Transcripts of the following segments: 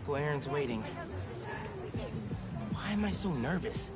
Uncle Aaron's waiting. Why am I so nervous?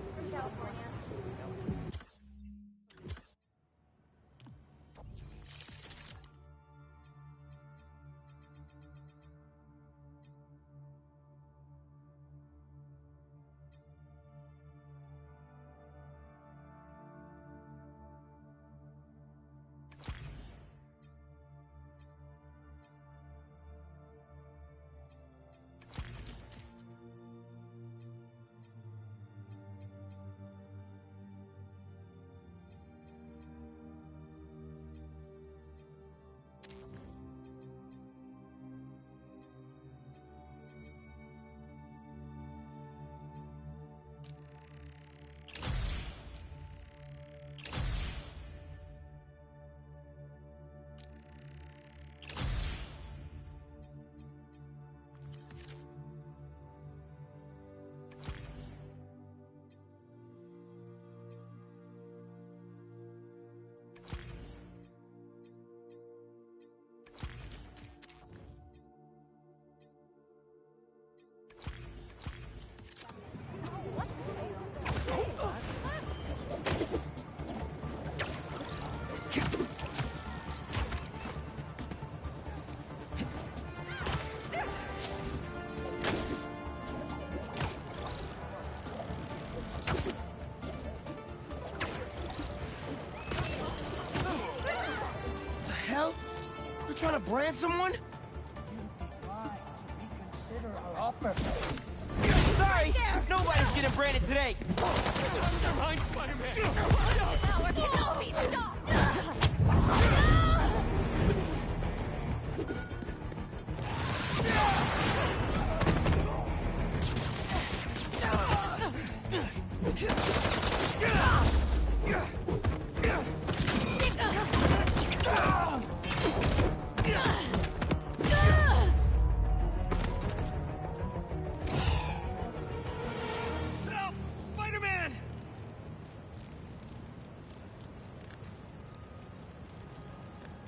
Trying to brand someone? You'd be wise to reconsider our offer. Sorry! Nobody's getting branded today! Behind Spider-Man! Our cannot be stopped!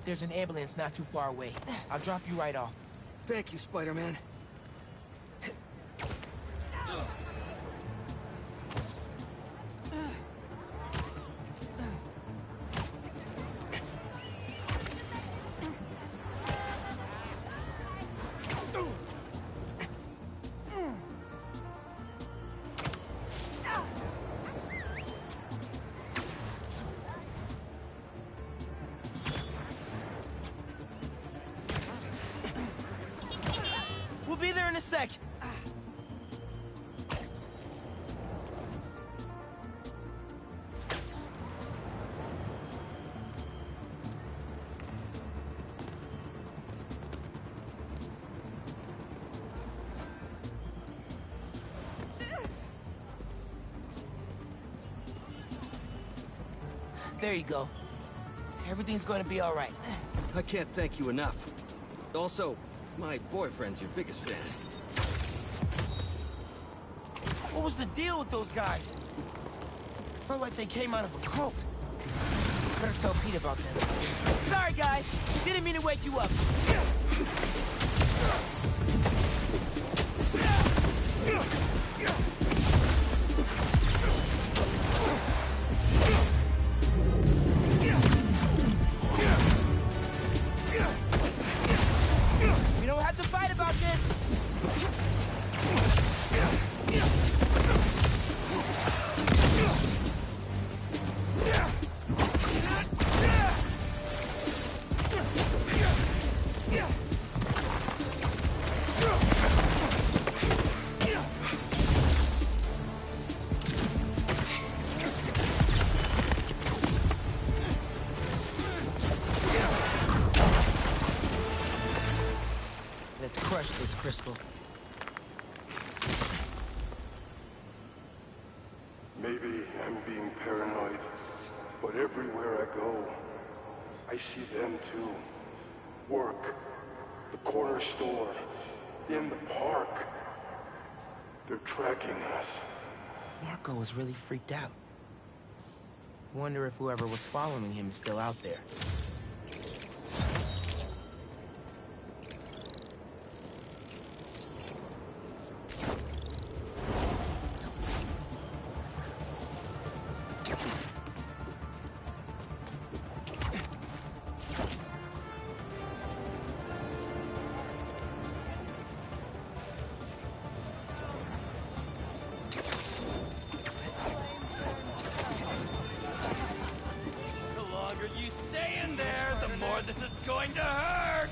There's an ambulance not too far away. I'll drop you right off. Thank you, Spider-Man. We'll be there in a sec. There you go. Everything's going to be all right. I can't thank you enough. Also, my boyfriend's your biggest fan. What was the deal with those guys? Felt like they came out of a cult. Better tell Pete about them. Sorry, guys. Didn't mean to wake you up. We don't have to fight about this. Let's crush this crystal. Maybe I'm being paranoid, but everywhere I go, I see them too. Work, the corner store, in the park. They're tracking us. Marco was really freaked out. Wonder if whoever was following him is still out there. going to hurt!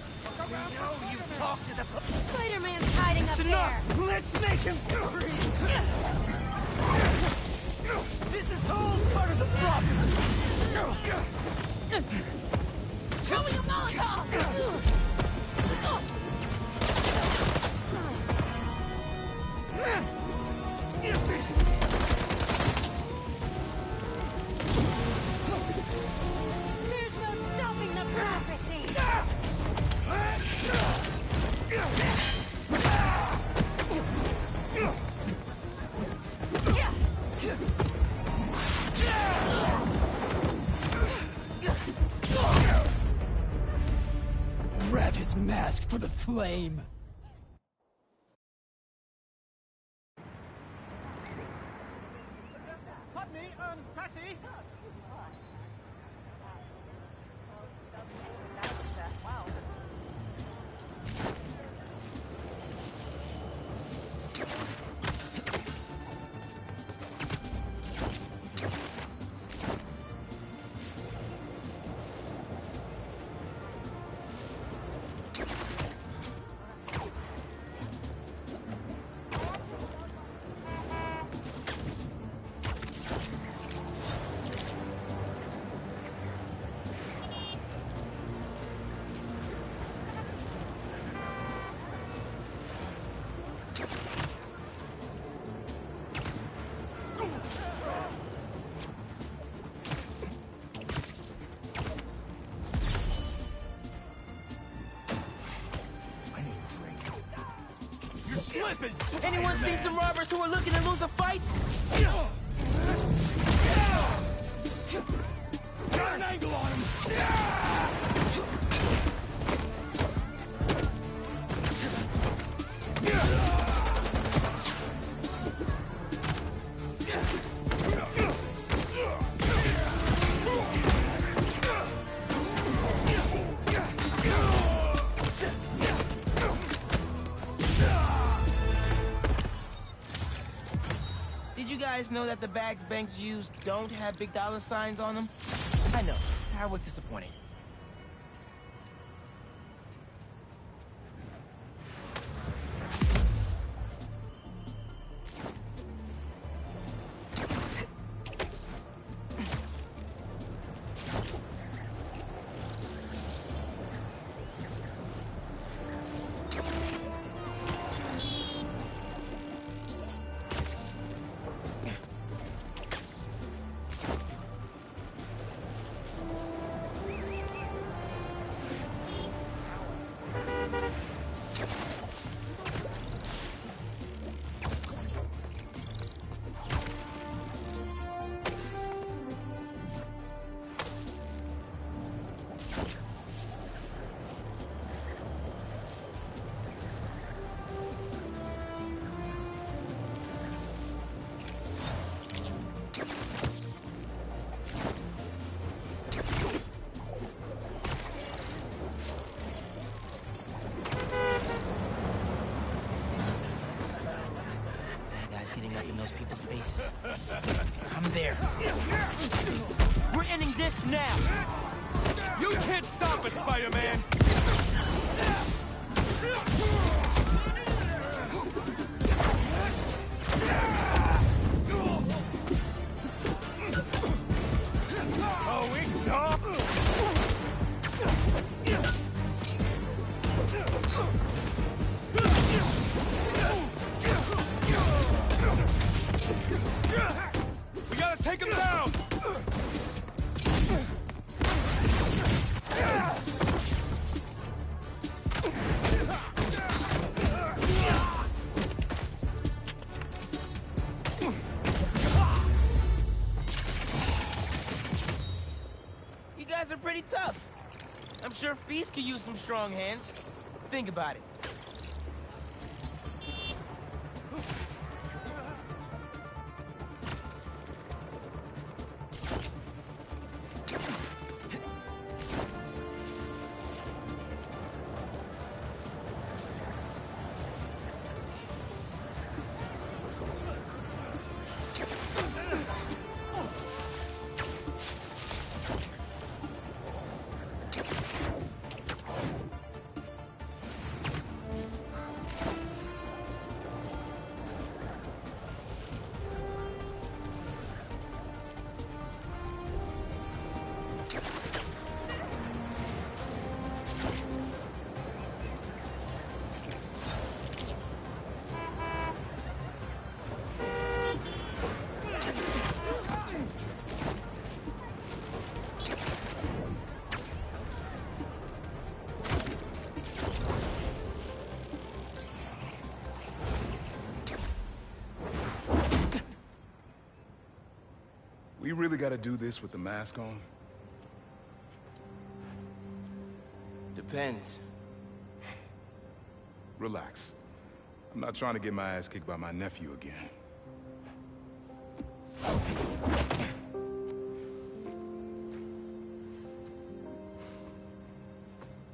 You know you talked to the... Spider-Man's hiding up there. Let's make him scream! This is all part of the prophecy! Throwing a Molotov! There's no stopping the prophecy! Grab his mask for the flame. Putney, taxi! Anyone see some robbers who are looking to lose a fight? Got an angle on him! Did you guys know that the bags banks use don't have big dollar signs on them? I know. I was disappointed. Faces. I'm there. We're ending this now. You can't stop us, Spider-Man! Oh, it's off! We gotta take him down! You guys are pretty tough. I'm sure Feast could use some strong hands. Think about it. We really gotta do this with the mask on? Depends. Relax. I'm not trying to get my ass kicked by my nephew again.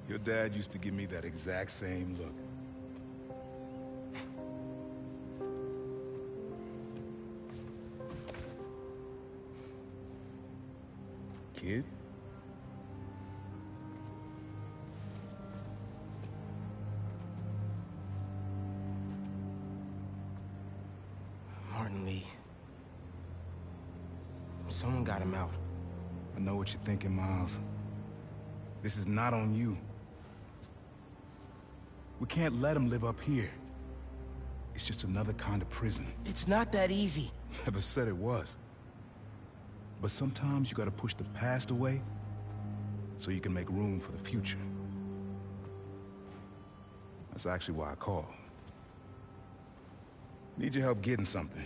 Your dad used to give me that exact same look. Kid? Martin Lee. Someone got him out. I know what you're thinking, Miles. This is not on you. We can't let him live up here. It's just another kind of prison. It's not that easy. Never said it was. But sometimes you gotta push the past away so you can make room for the future. That's actually why I called. Need your help getting something.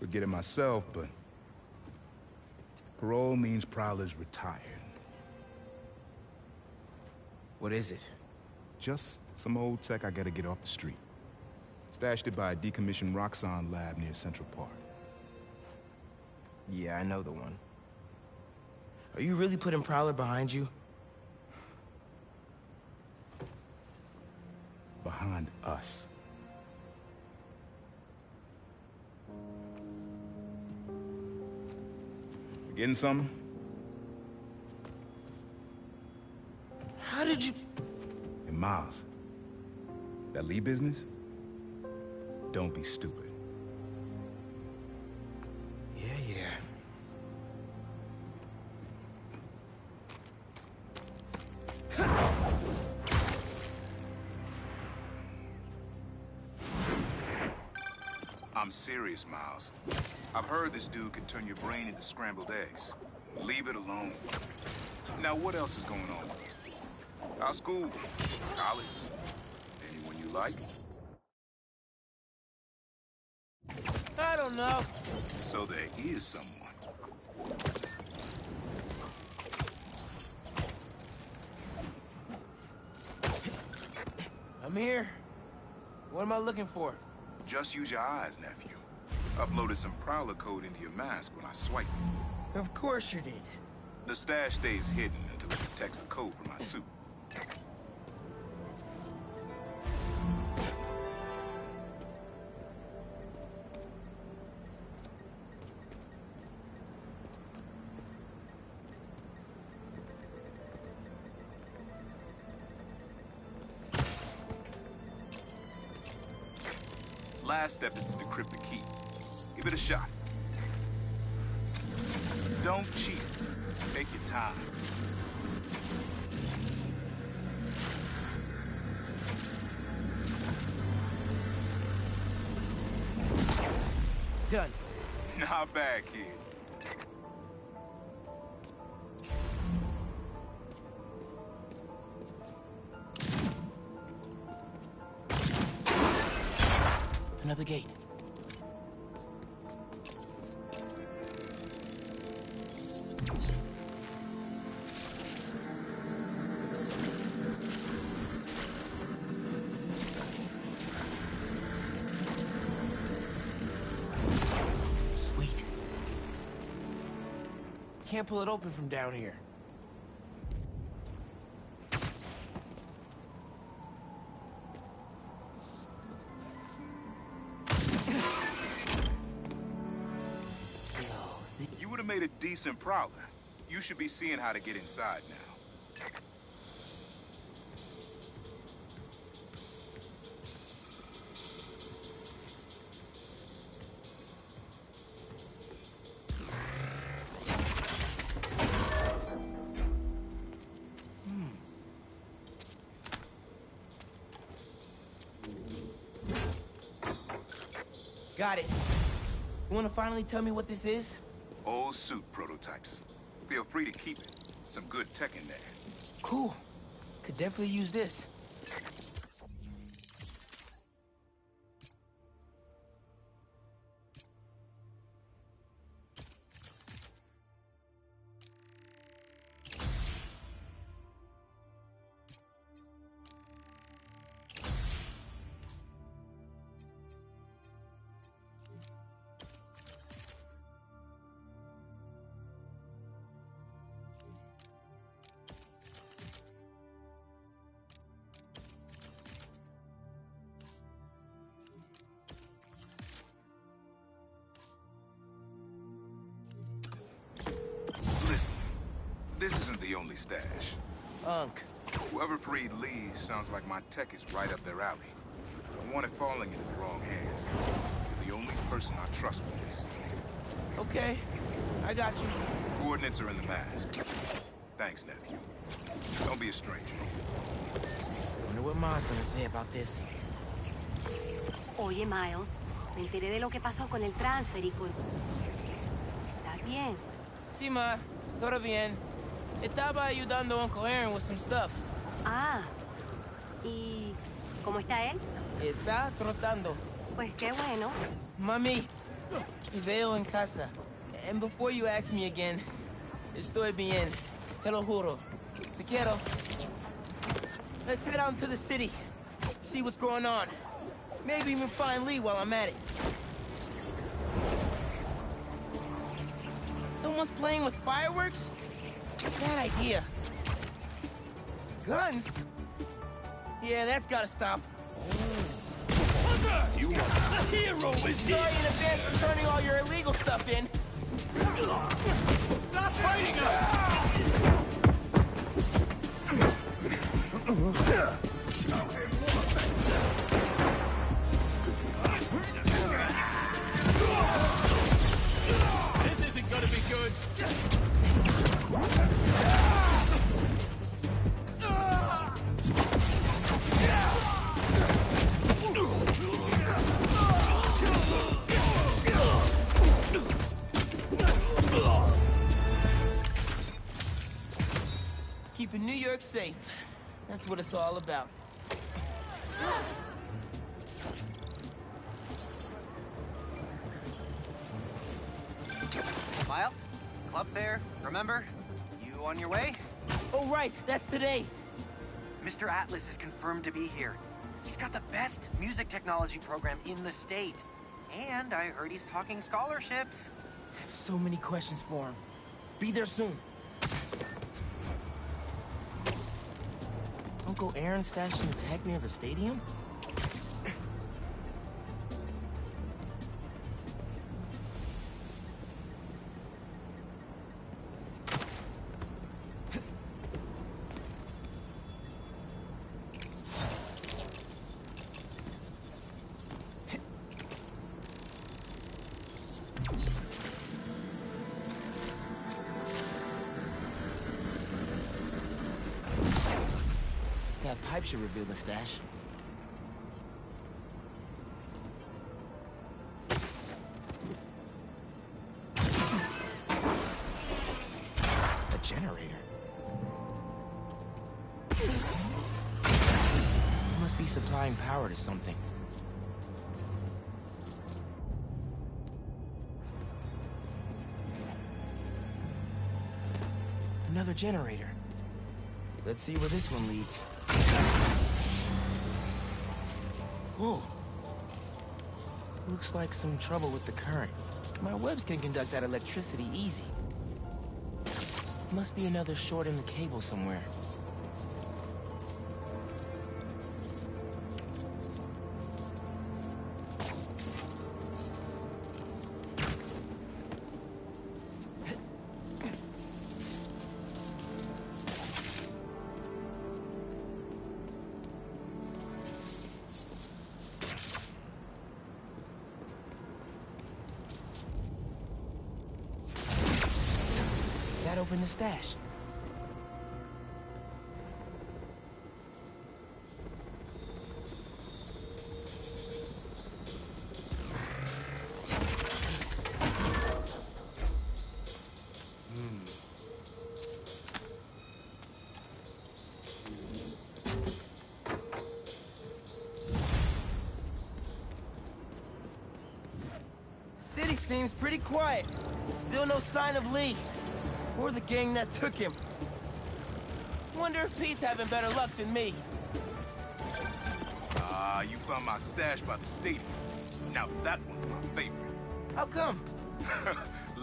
Could get it myself, but parole means Prowler's retired. What is it? Just some old tech I gotta get off the street. Stashed it by a decommissioned Roxxon lab near Central Park. Yeah, I know the one. Are you really putting Prowler behind you? Behind us. You getting something? How did you... Hey, Miles. That Lee business? Don't be stupid. Yeah. I'm serious, Miles. I've heard this dude can turn your brain into scrambled eggs. Leave it alone. Now, what else is going on? Our school? College? Anyone you like? I don't know. So there is someone. I'm here. What am I looking for? Just use your eyes, nephew. Uploaded some Prowler code into your mask when I swiped it. Of course you did. The stash stays hidden until it detects the code for my suit. Last step is to decrypt the key. Give it a shot. Don't cheat. Take your time. Done. Not bad, kid. Another gate. Sweet. Can't pull it open from down here. You would have made a decent Prowler. You should be seeing how to get inside now. Got it. You wanna finally tell me what this is? Old suit prototypes. Feel free to keep it. Some good tech in there. Cool. Could definitely use this. Listen, this isn't the only stash. Unk. Whoever freed Lee sounds like my tech is right up their alley. I want it falling into the wrong hands. You're the only person I trust with this. Okay, I got you. Coordinates are in the mask. Thanks, nephew. Don't be a stranger. Wonder what Ma's gonna say about this. Oye, Miles, me enteré de lo que pasó con el transfer y con... ¿Estás bien? Sí, Ma. Todo bien. Estaba ayudando a Uncle Aaron with some stuff. Ah, ¿y cómo está él? Está trotando. Pues qué bueno. Mami, te veo en casa. And before you ask me again, estoy bien. Te lo juro. Te quiero. Let's head out to the city. See what's going on. Maybe even find Lee while I'm at it. Someone's playing with fireworks? Bad idea. Guns? Yeah, that's gotta stop. You are the hero, is he? Sorry in advance for turning all your illegal stuff in. Stop fighting us! This isn't gonna be good. Keeping New York safe. That's what it's all about. Miles? Club fair, remember? You on your way? Oh, right. That's today. Mr. Atlas is confirmed to be here. He's got the best music technology program in the state. And I heard he's talking scholarships. I have so many questions for him. Be there soon. Uncle Aaron stashing the tech near the stadium? That pipe should reveal the stash. A generator. Must be supplying power to something. Another generator. Let's see where this one leads. Whoa. Looks like some trouble with the current. My webs can conduct that electricity easy. Must be another short in the cable somewhere. That opened the stash. city seems pretty quiet. Still no sign of Lee. Or the gang that took him. Wonder if Pete's having better luck than me. You found my stash by the stadium. Now that one's my favorite. How come?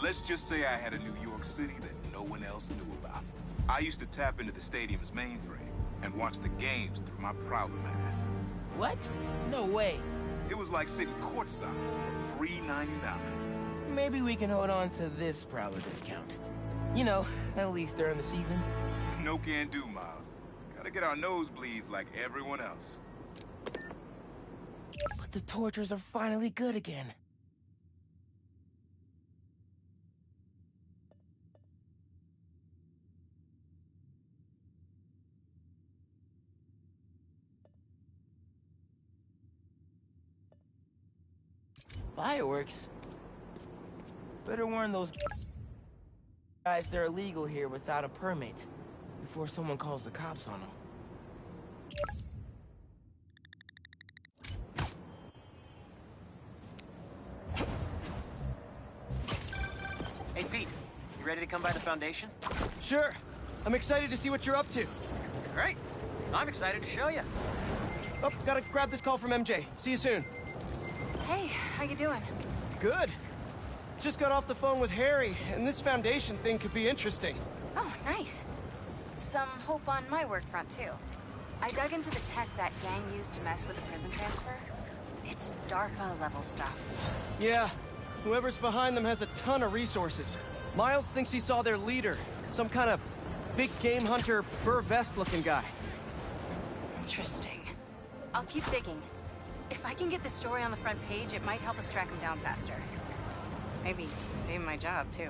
Let's just say I had a New York City that no one else knew about. I used to tap into the stadium's mainframe and watch the games through my Prowler mask. What? No way. It was like sitting courtside for $3.99. Maybe we can hold on to this Prowler discount. You know, at least during the season. No can do, Miles. Gotta get our nosebleeds like everyone else. But the tortures are finally good again. Fireworks? Better warn those guys they're illegal here without a permit before someone calls the cops on them. Hey, Pete. You ready to come by the Foundation? Sure. I'm excited to see what you're up to. Great. I'm excited to show you. Oh, gotta grab this call from MJ. See you soon. Hey, how you doing? Good. Just got off the phone with Harry, and this Foundation thing could be interesting. Oh, nice. Some hope on my work front, too. I dug into the tech that gang used to mess with the prison transfer. It's DARPA-level stuff. Yeah. Whoever's behind them has a ton of resources. Miles thinks he saw their leader. Some kind of big game hunter, Burr Vest-looking guy. Interesting. I'll keep digging. If I can get the story on the front page, it might help us track him down faster. Maybe save my job, too.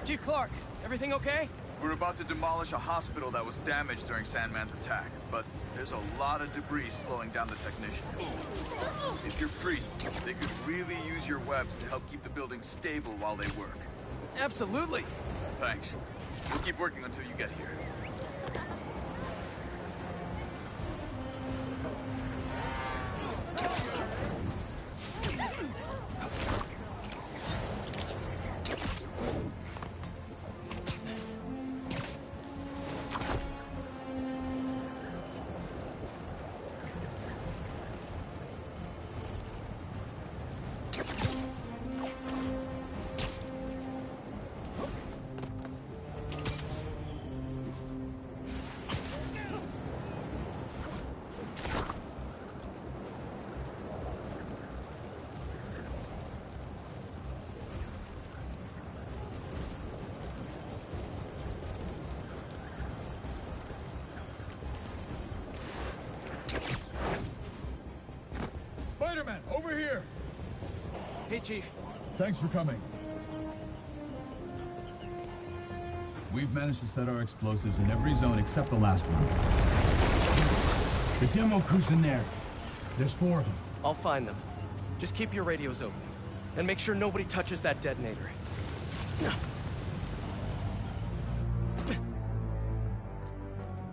Chief Clark, everything okay? We're about to demolish a hospital that was damaged during Sandman's attack, but there's a lot of debris slowing down the technicians. If you're free, they could really use your webs to help keep the building stable while they work. Absolutely. Thanks. We'll keep working until you get here. Spider-Man, over here! Hey, Chief. Thanks for coming. We've managed to set our explosives in every zone except the last one. The demo crew's in there. There's 4 of them. I'll find them. Just keep your radios open. And make sure nobody touches that detonator.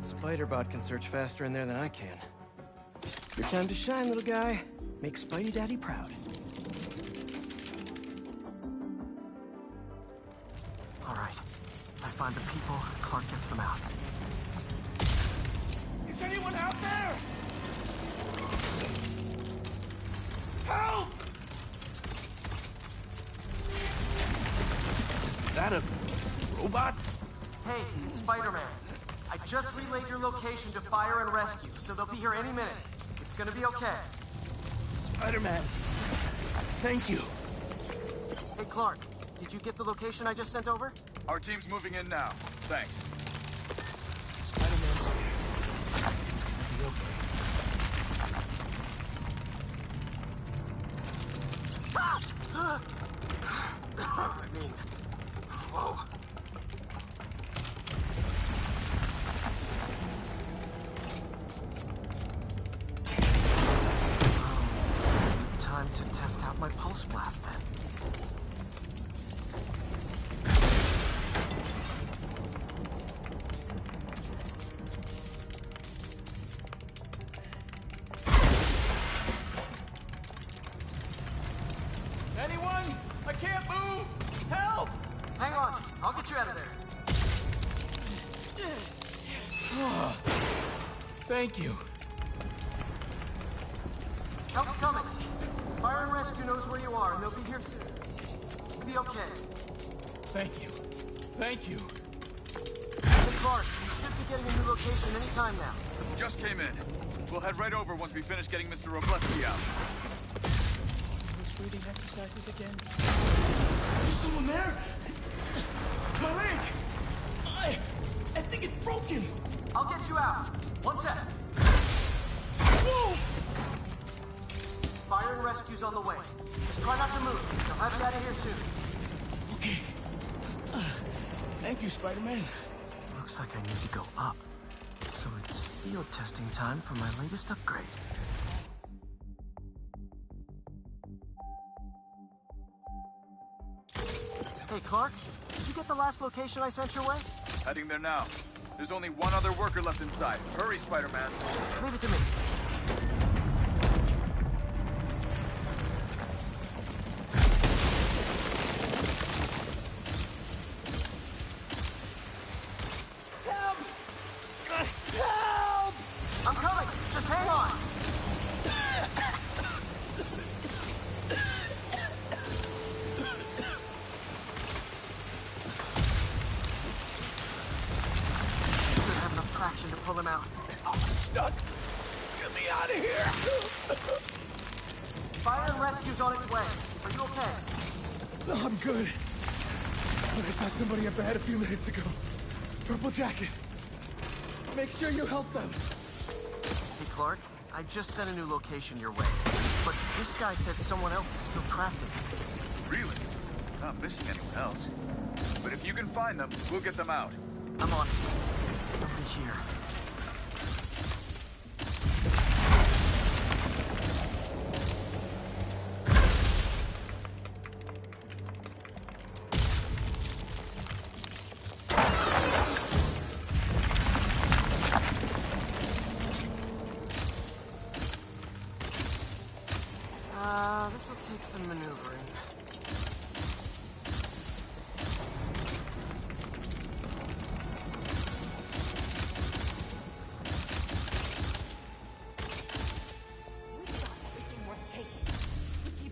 Spider-Bot can search faster in there than I can. Your time to shine, little guy. Make Spidey Daddy proud. All right. I find the people, Clark gets them out. Is anyone out there? Help! Is that a robot? Hey, it's Spider-Man. I just relayed your location to Fire and Rescue, so they'll be here any minute. It's gonna be okay. Spider-Man. Thank you. Hey, Clark, did you get the location I just sent over? Our team's moving in now. Thanks. Spider-Man's here. It's gonna be okay. I mean, whoa. Time to test out my pulse blast then. Anyone? I can't move! Help! Hang on, I'll get you out of there. Thank you. Help's coming. Fire and Rescue knows where you are, and they'll be here soon. You'll be okay. Thank you. Thank you. Hey, Clark, you should be getting a new location any time now. Just came in. We'll head right over once we finish getting Mr. Robleski out. Those breathing exercises again. There's someone there. My leg. I think it's broken. I'll get you out. One sec. Whoa! Fire and Rescue's on the way. Just try not to move. They'll have you out of here soon. Okay. Thank you, Spider-Man. Looks like I need to go up. So it's field testing time for my latest upgrade. Hey, Clark, did you get the last location I sent your way? Heading there now. There's only one other worker left inside. Hurry, Spider-Man. Leave it to me. Help! Help! I'm coming! Just hang on! Should have enough traction to pull him out. I'm stuck! Get me out of here! Fire and Rescue's on its way. Are you okay? No, I'm good. But I saw somebody up ahead a few minutes ago. Purple jacket. Make sure you help them. Hey, Clark, I just sent a new location your way. But this guy said someone else is still trapped in it. Really? Not missing anyone else. But if you can find them, we'll get them out. I'm on it. Over here. This'll take some maneuvering.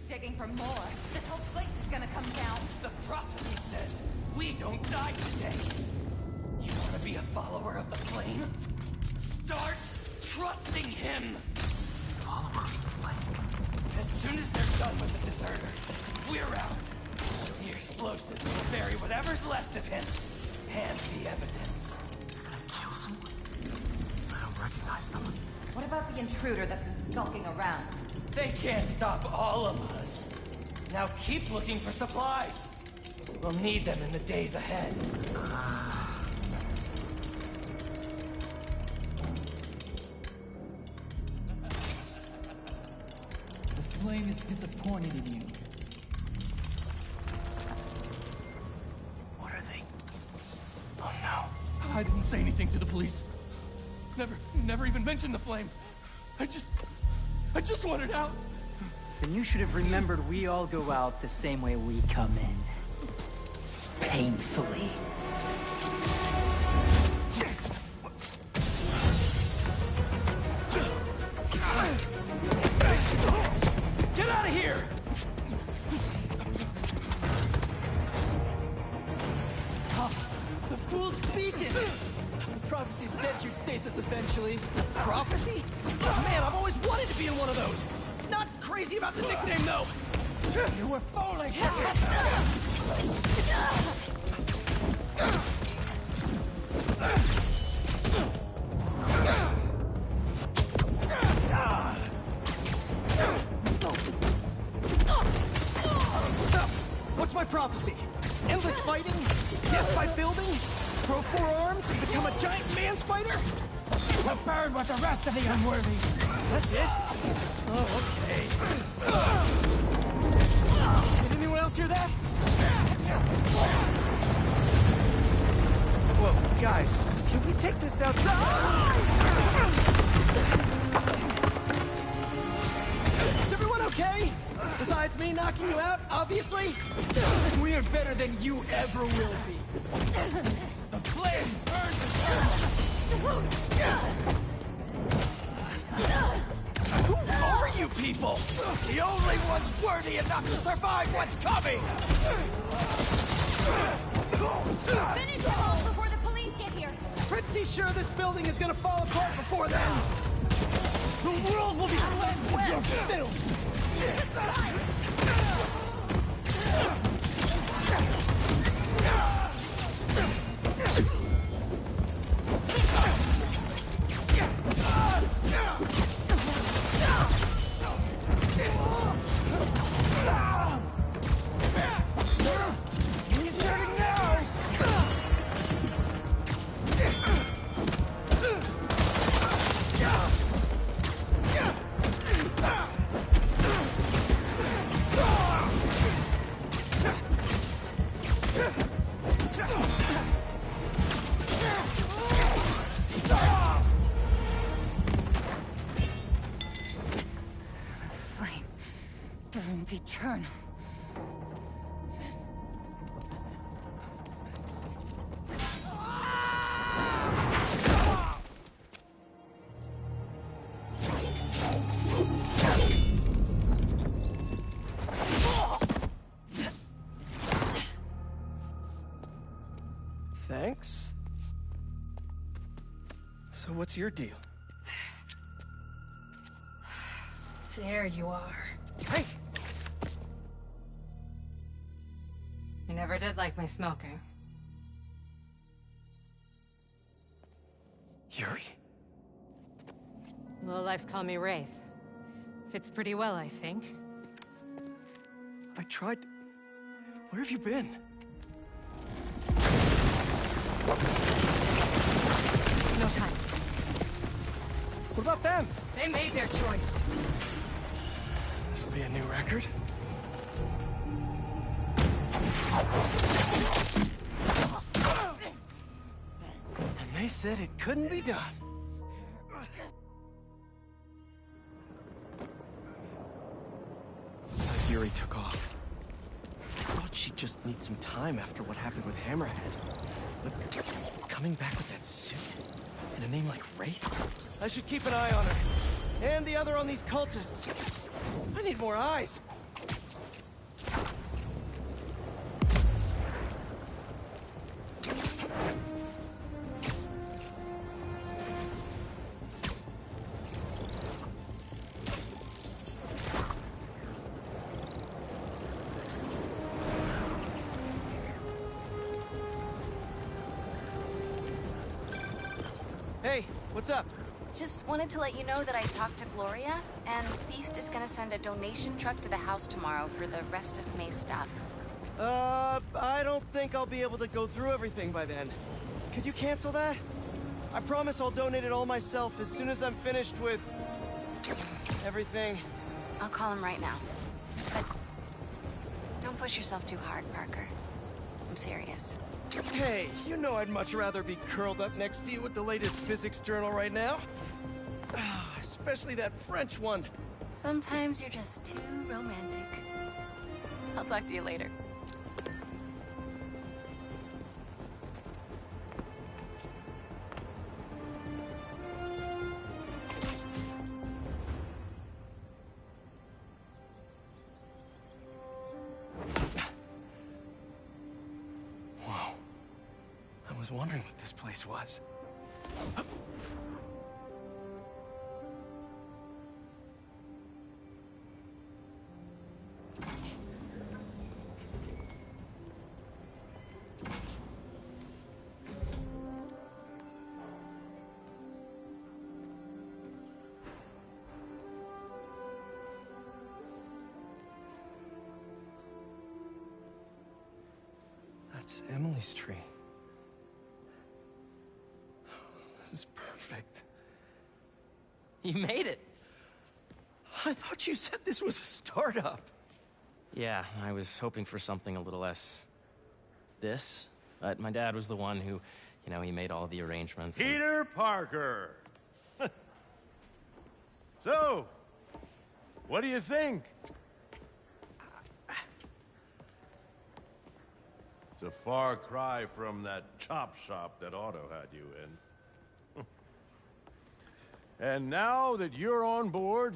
Digging for more. This whole place is gonna come down. The prophecy says we don't die today. You want to be a follower of the Flame? Start trusting him. Follower of the Flame. As soon as they're done with the deserter, we're out. The explosives will bury whatever's left of him and the evidence. They're gonna kill someone? I don't recognize them. What about the intruder that's been skulking around? They can't stop all of us. Now keep looking for supplies. We'll need them in the days ahead. The Flame is disappointed in you. What are they? Oh no. I didn't say anything to the police. Never even mentioned the Flame. I just wanted out. Then you should have remembered we all go out the same way we come in. Painfully. Get out of here! The Fool's Beacon! Prophecy said you'd face us eventually. Prophecy? Man, I've always wanted to be in one of those! Not crazy about the nickname, though! You were foolish! So, what's my prophecy? Endless fighting? Death by building? Grow 4 arms and become a giant man spider? To burn with the rest of the unworthy. That's it? Oh, okay. Did anyone else hear that? Whoa, guys, can we take this outside? Is everyone okay? Besides me knocking you out, obviously, we are better than you ever will be. The flame burns eternal. Who are you people? The only ones worthy enough to survive what's coming! Finish him off before the police get here! Pretty sure this building is gonna fall apart before then! The world will be filled with your filth! Flame burns eternal. Thanks. So what's your deal? There you are. Hey! You never did like my smoking. Yuri? Lowlifes call me Wraith. Fits pretty well, I think. I tried... Where have you been? No time. What about them? They made their choice. This'll be a new record. And they said it couldn't be done. Looks like Yuri took off. I thought she'd just need some time after what happened with Hammerhead. But coming back with that suit and a name like Wraith? I should keep an eye on her. And the other on these cultists. I need more eyes. Hey, what's up? Just wanted to let you know that I talked to Gloria, and Feast is gonna send a donation truck to the house tomorrow for the rest of May's stuff. I don't think I'll be able to go through everything by then. Could you cancel that? I promise I'll donate it all myself as soon as I'm finished with... everything. I'll call him right now. But don't push yourself too hard, Parker. I'm serious. Hey, you know I'd much rather be curled up next to you with the latest physics journal right now. Especially that French one. Sometimes you're just too romantic. I'll talk to you later. Whoa. I was wondering what this place was. That's Emily's tree. This is perfect. You made it! I thought you said this was a startup. Yeah, I was hoping for something a little less... this. But my dad was the one who, you know, he made all the arrangements. Peter Parker! So, what do you think? It's a far cry from that chop shop that Otto had you in. And now that you're on board,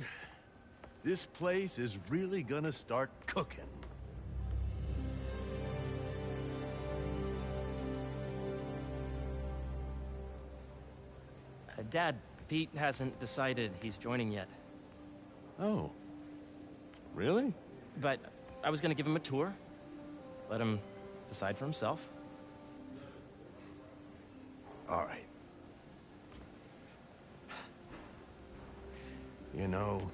this place is really gonna start cooking. Dad, Pete hasn't decided he's joining yet. Oh. Really? But I was gonna give him a tour. Let him decide for himself. All right. You know,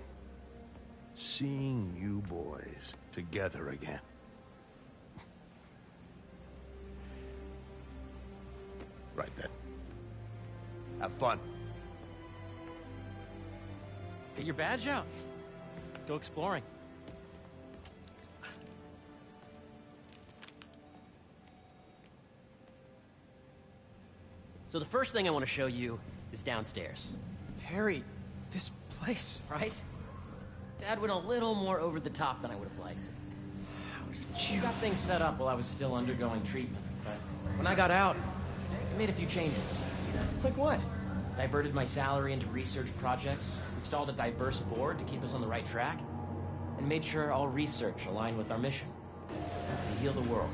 seeing you boys together again. Right then. Have fun. Get your badge out. Let's go exploring. So the first thing I want to show you is downstairs. Harry, this place. Right? Dad went a little more over the top than I would have liked. How did you... Got things set up while I was still undergoing treatment, but when I got out, I made a few changes. Like what? Diverted my salary into research projects, installed a diverse board to keep us on the right track, and made sure all research aligned with our mission, to heal the world.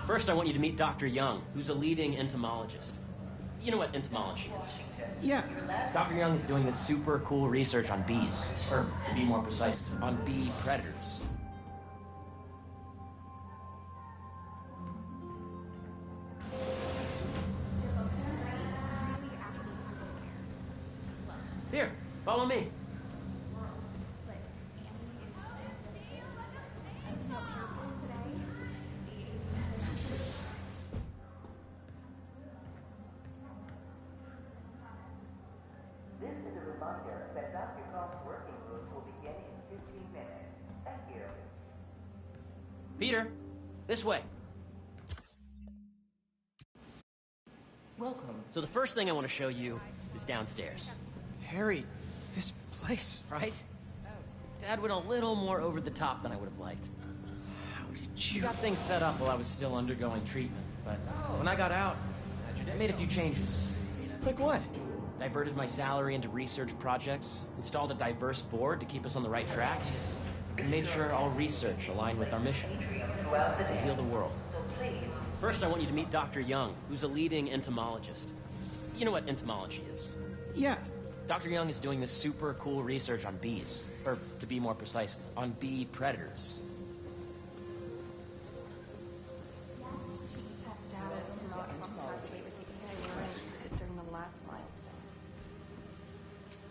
First, I want you to meet Dr. Young, who's a leading entomologist. You know what entomology is? Yeah. Dr. Young is doing this super cool research on bees, or to be more precise, on bee predators. Here, follow me. This is a reminder that Dr. Goff's working group will begin in 15 minutes. Thank you. Peter, this way. Welcome. So the first thing I want to show you is downstairs. Harry, this place. Right? Dad went a little more over the top than I would have liked. How did you... Got things set up while I was still undergoing treatment, but when I got out, I made a few changes. Like what? Diverted my salary into research projects, installed a diverse board to keep us on the right track, and made sure all research aligned with our mission, to heal the world. First, I want you to meet Dr. Young, who's a leading entomologist. You know what entomology is? Yeah. Dr. Young is doing this super cool research on bees, or to be more precise, on bee predators.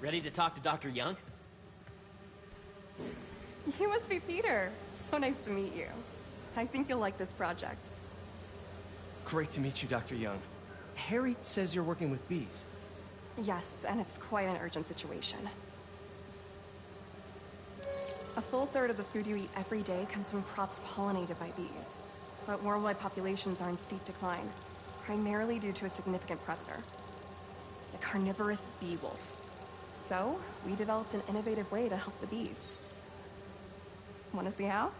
Ready to talk to Dr. Young? You must be Peter. So nice to meet you. I think you'll like this project. Great to meet you, Dr. Young. Harry says you're working with bees. Yes, and it's quite an urgent situation. A full third of the food you eat every day comes from crops pollinated by bees. But worldwide populations are in steep decline, primarily due to a significant predator, the carnivorous bee wolf. So, we developed an innovative way to help the bees. Want to see how?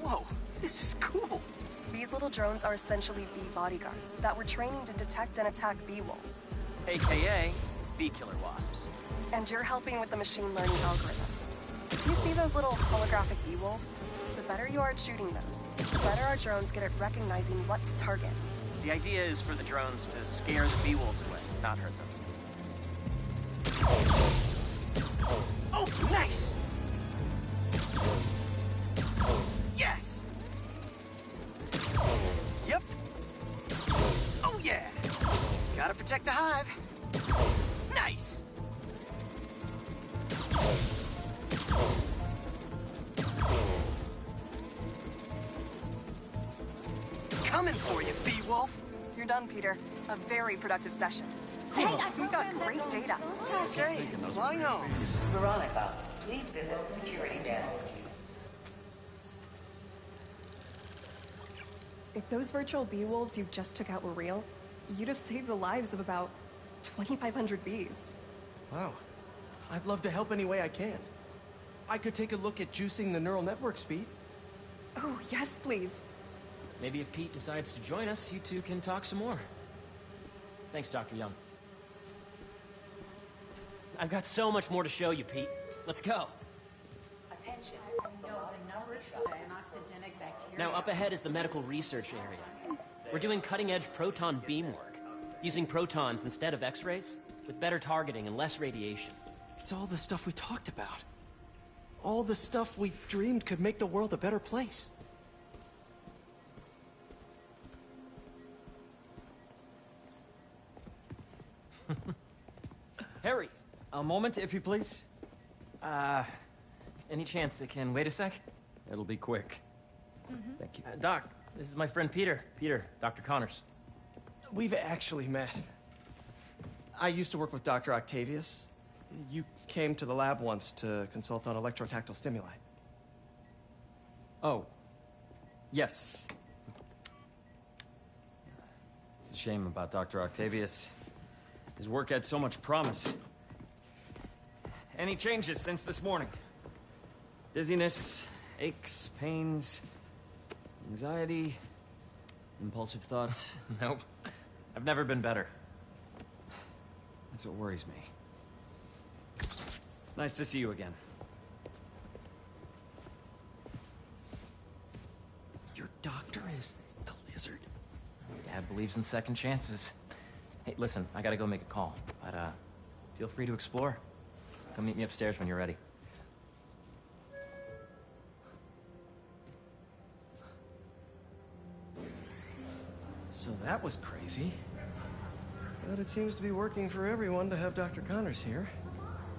Whoa, this is cool. These little drones are essentially bee bodyguards that we're training to detect and attack bee wolves. AKA bee killer wasps. And you're helping with the machine learning algorithm. You see those little holographic bee wolves? The better you are at shooting those, the better our drones get at recognizing what to target. The idea is for the drones to scare the bee wolves away, not hurt them. Oh, nice! Yes! Yep. Oh, yeah! Gotta protect the hive. Nice! Coming for you, bee wolf! You're done, Peter. A very productive session. Hey, We've got great data. Okay, flying on. Veronica, please visit security desk. If those virtual bee wolves you just took out were real, you'd have saved the lives of about 2,500 bees. Wow. I'd love to help any way I can. I could take a look at juicing the neural network speed. Oh, yes, please. Maybe if Pete decides to join us, you two can talk some more. Thanks, Dr. Young. I've got so much more to show you, Pete. Let's go. Attention. Know the numbers of anoxygenic bacteria. Now, up ahead is the medical research area. We're doing cutting-edge proton beam work, using protons instead of X-rays, with better targeting and less radiation. It's all the stuff we talked about. All the stuff we dreamed could make the world a better place. Harry, a moment, if you please. Any chance it can wait a sec? It'll be quick. Thank you. Doc, this is my friend Peter. Peter, Dr. Connors. We've actually met. I used to work with Dr. Octavius. You came to the lab once to consult on electrotactile stimuli. Oh. Yes. It's a shame about Dr. Octavius. His work had so much promise. Any changes since this morning? Dizziness, aches, pains, anxiety, impulsive thoughts? Nope. I've never been better. That's what worries me. Nice to see you again. Your doctor is the lizard. Dad believes in second chances. Hey, listen, I gotta go make a call, but feel free to explore. Come meet me upstairs when you're ready. So that was crazy. But it seems to be working for everyone to have Dr. Connors here.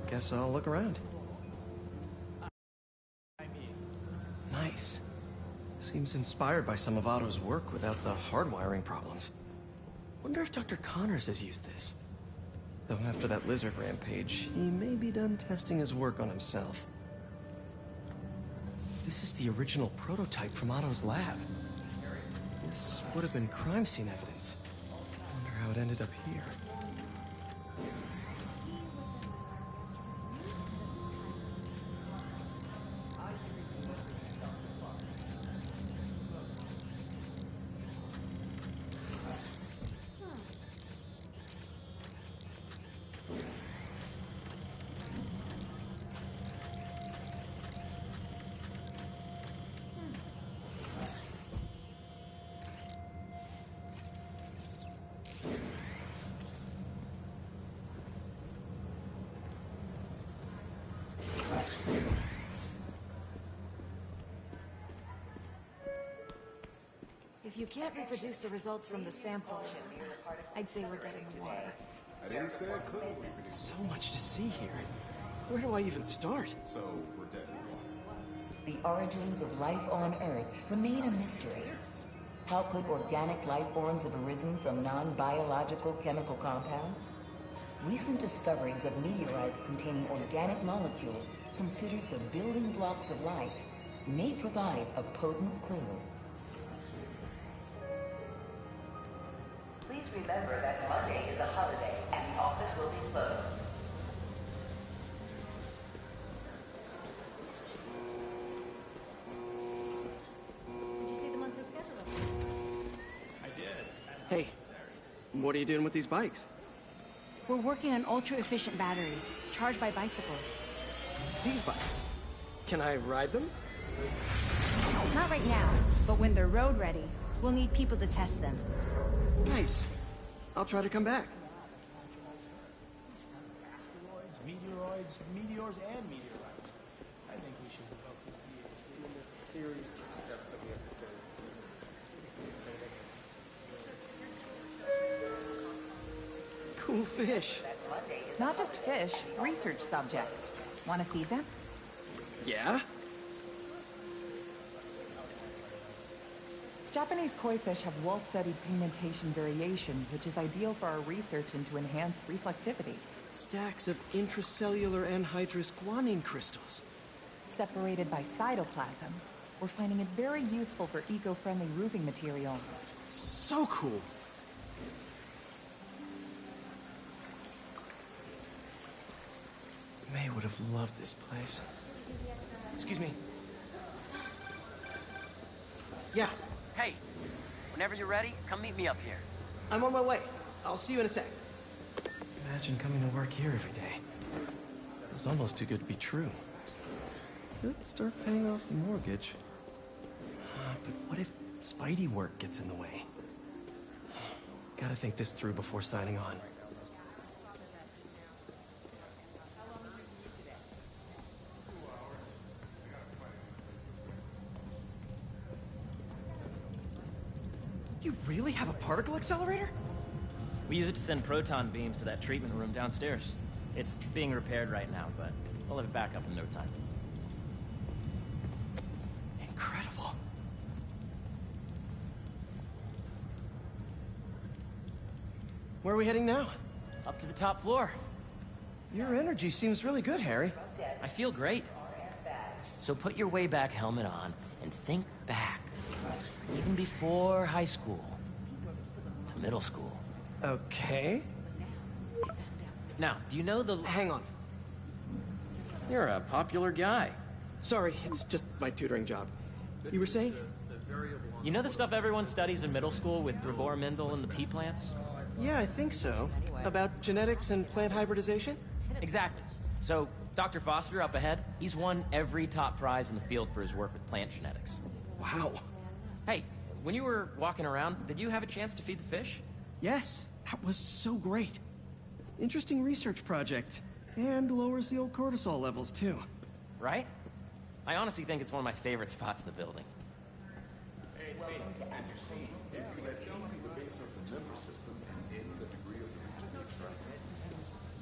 Guess I'll look around. Nice. Seems inspired by some of Otto's work without the hardwiring problems. Wonder if Dr. Connors has used this. Though after that lizard rampage, he may be done testing his work on himself. This is the original prototype from Otto's lab. This would have been crime scene evidence. Wonder how it ended up here. If you can't reproduce the results from the sample, I'd say we're dead in the water. I didn't say I couldn't. So much to see here. Where do I even start? So, we're dead in the water. The origins of life on Earth remain a mystery. How could organic life forms have arisen from non-biological chemical compounds? Recent discoveries of meteorites containing organic molecules considered the building blocks of life may provide a potent clue. Please remember that Monday is a holiday and the office will be closed. Did you see the monthly schedule? I did. Hey, what are you doing with these bikes? We're working on ultra-efficient batteries, charged by bicycles. These bikes? Can I ride them? Not right now, but when they're road ready, we'll need people to test them. Nice. I'll try to come back. Asteroids, meteoroids, meteors, and meteorites. I think we should devote this series. Cool fish. Not just fish, research subjects. Want to feed them? Yeah? Japanese koi fish have well-studied pigmentation variation, which is ideal for our research into enhanced reflectivity. Stacks of intracellular anhydrous guanine crystals. Separated by cytoplasm, we're finding it very useful for eco-friendly roofing materials. So cool. May would have loved this place. Excuse me. Yeah, Hey, whenever you're ready, come meet me up here. I'm on my way. I'll see you in a sec. Imagine coming to work here every day. It's almost too good to be true. Let's start paying off the mortgage. But what if Spidey work gets in the way? Gotta think this through before signing on. You really have a particle accelerator? We use it to send proton beams to that treatment room downstairs. It's being repaired right now, but we'll have it back up in no time. Incredible. Where are we heading now? Up to the top floor. Your energy seems really good, Harry. I feel great. So put your way back helmet on and think back. Even before high school. To middle school. Okay. Now, do you know the... Hang on. You're a popular guy. Sorry, it's just my tutoring job. You were saying? You know the stuff everyone studies in middle school with Gregor Mendel and the pea plants? Yeah, I think so. About genetics and plant hybridization? Exactly. So, Dr. Foster up ahead, he's won every top prize in the field for his work with plant genetics. Wow. Hey, when you were walking around, did you have a chance to feed the fish? Yes, that was so great. Interesting research project. And lowers the old cortisol levels, too. Right? I honestly think it's one of my favorite spots in the building. Hey, it's me. And you see, if you let E be the base of the member system and N the degree of the region extract.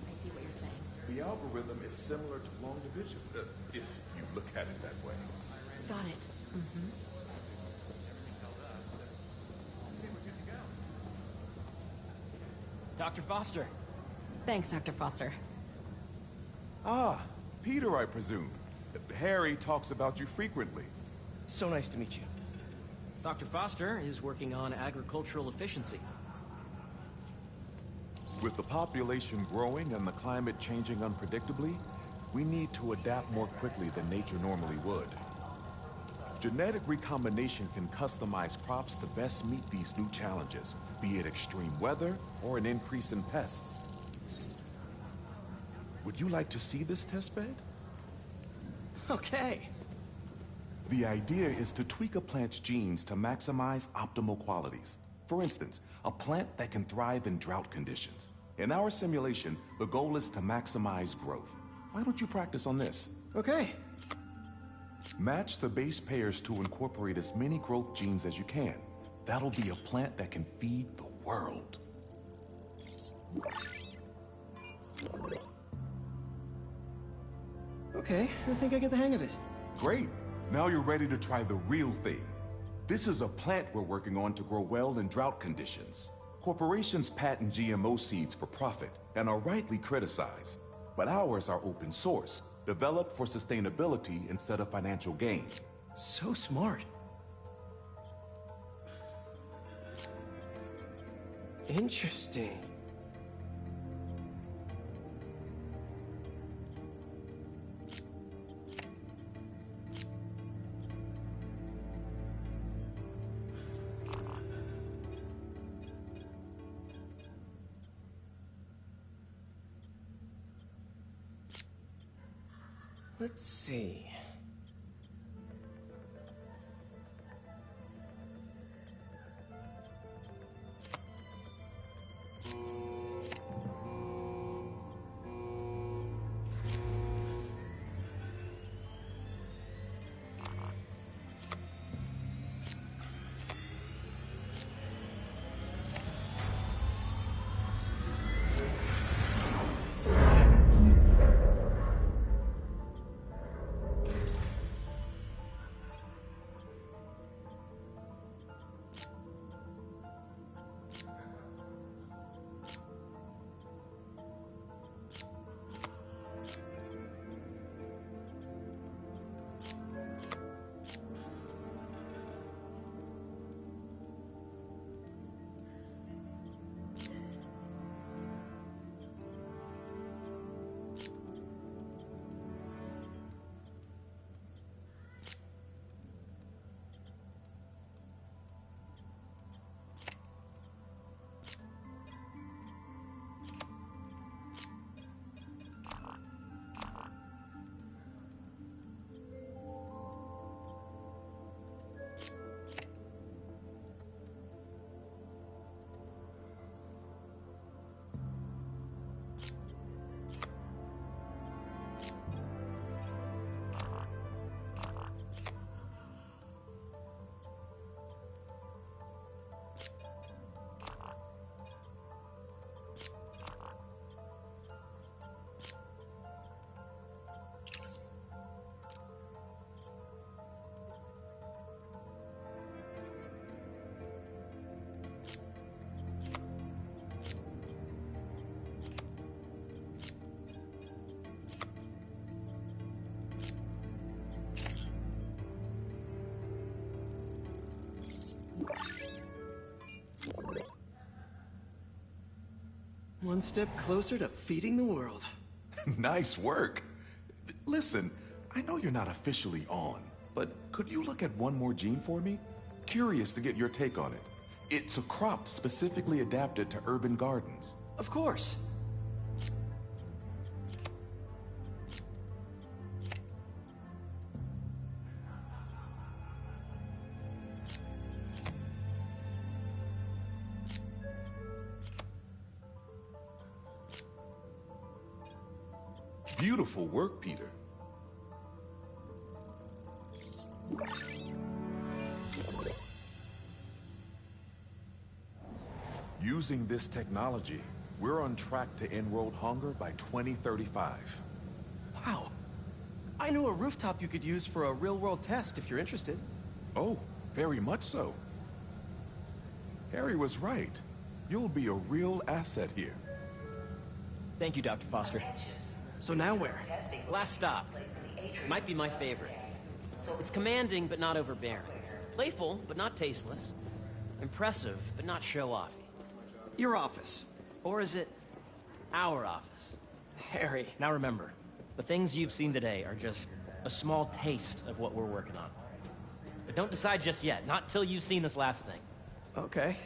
I see what you're saying. The algorithm is similar to long division, if you look at it that way. Got it. Mm-hmm. Dr. Foster. Thanks, Dr. Foster. Ah, Peter, I presume. Harry talks about you frequently. So nice to meet you. Dr. Foster is working on agricultural efficiency. With the population growing and the climate changing unpredictably, we need to adapt more quickly than nature normally would. Genetic recombination can customize crops to best meet these new challenges, be it extreme weather or an increase in pests. Would you like to see this testbed? Okay. The idea is to tweak a plant's genes to maximize optimal qualities. For instance, a plant that can thrive in drought conditions. In our simulation, the goal is to maximize growth. Why don't you practice on this? Okay. Match the base pairs to incorporate as many growth genes as you can. That'll be a plant that can feed the world. Okay, I think I get the hang of it. Great. Now you're ready to try the real thing. This is a plant we're working on to grow well in drought conditions. Corporations patent GMO seeds for profit and are rightly criticized. But ours are open source, developed for sustainability instead of financial gain. So smart. Interesting. Let's see. One step closer to feeding the world. Nice work. Listen, I know you're not officially on, but could you look at one more gene for me? Curious to get your take on it. It's a crop specifically adapted to urban gardens. Of course. Beautiful work, Peter. Using this technology, we're on track to end world hunger by 2035. Wow. I know a rooftop you could use for a real-world test if you're interested. Oh, very much so. Harry was right. You'll be a real asset here. Thank you, Dr. Foster. So now where? Last stop. Might be my favorite. It's commanding, but not overbearing. Playful, but not tasteless. Impressive, but not show-offy. Your office. Or is it our office? Harry. Now remember, the things you've seen today are just a small taste of what we're working on. But don't decide just yet, not till you've seen this last thing. Okay.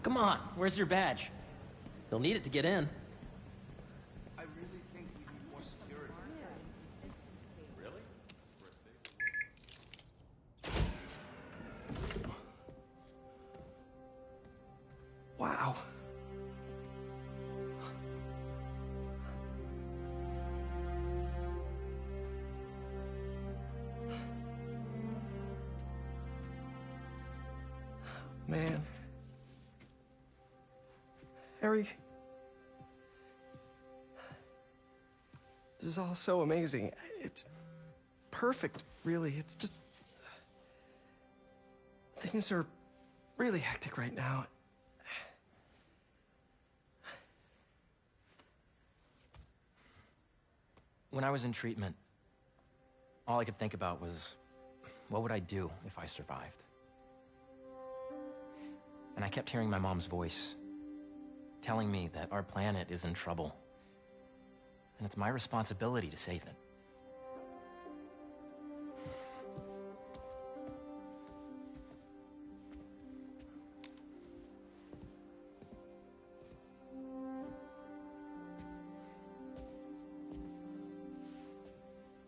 Come on, where's your badge? You'll need it to get in. I really think we need more security. Really? Wow. Man. Harry. This is all so amazing. It's perfect, really. It's just... Things are really hectic right now. When I was in treatment, all I could think about was, what would I do if I survived? And I kept hearing my mom's voice, telling me that our planet is in trouble, and it's my responsibility to save it.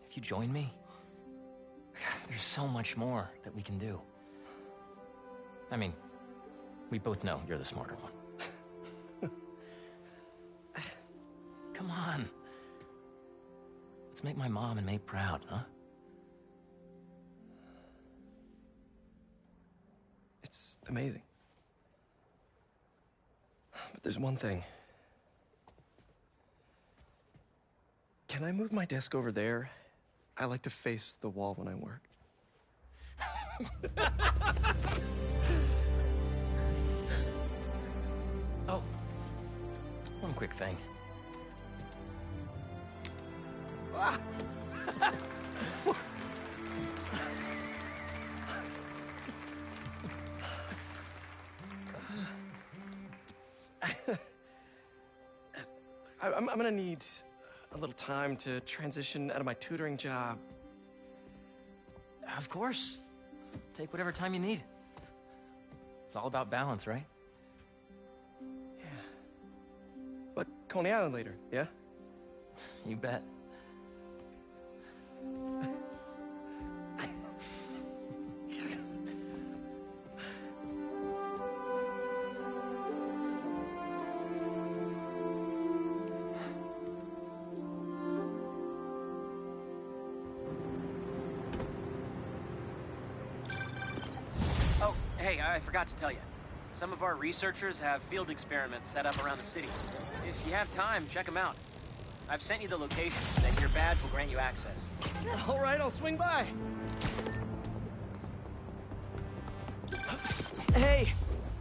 If you join me, there's so much more that we can do. I mean, we both know you're the smarter one. Come on. Let's make my mom and May proud, huh? It's amazing. But there's one thing. Can I move my desk over there? I like to face the wall when I work. Oh, one quick thing. Ah! I'm gonna need a little time to transition out of my tutoring job. Of course. Take whatever time you need. It's all about balance, right? Yeah. But Coney Island later, yeah? You bet. Hey, I forgot to tell you. Some of our researchers have field experiments set up around the city. If you have time, check them out. I've sent you the location, and your badge will grant you access. All right, I'll swing by. Hey,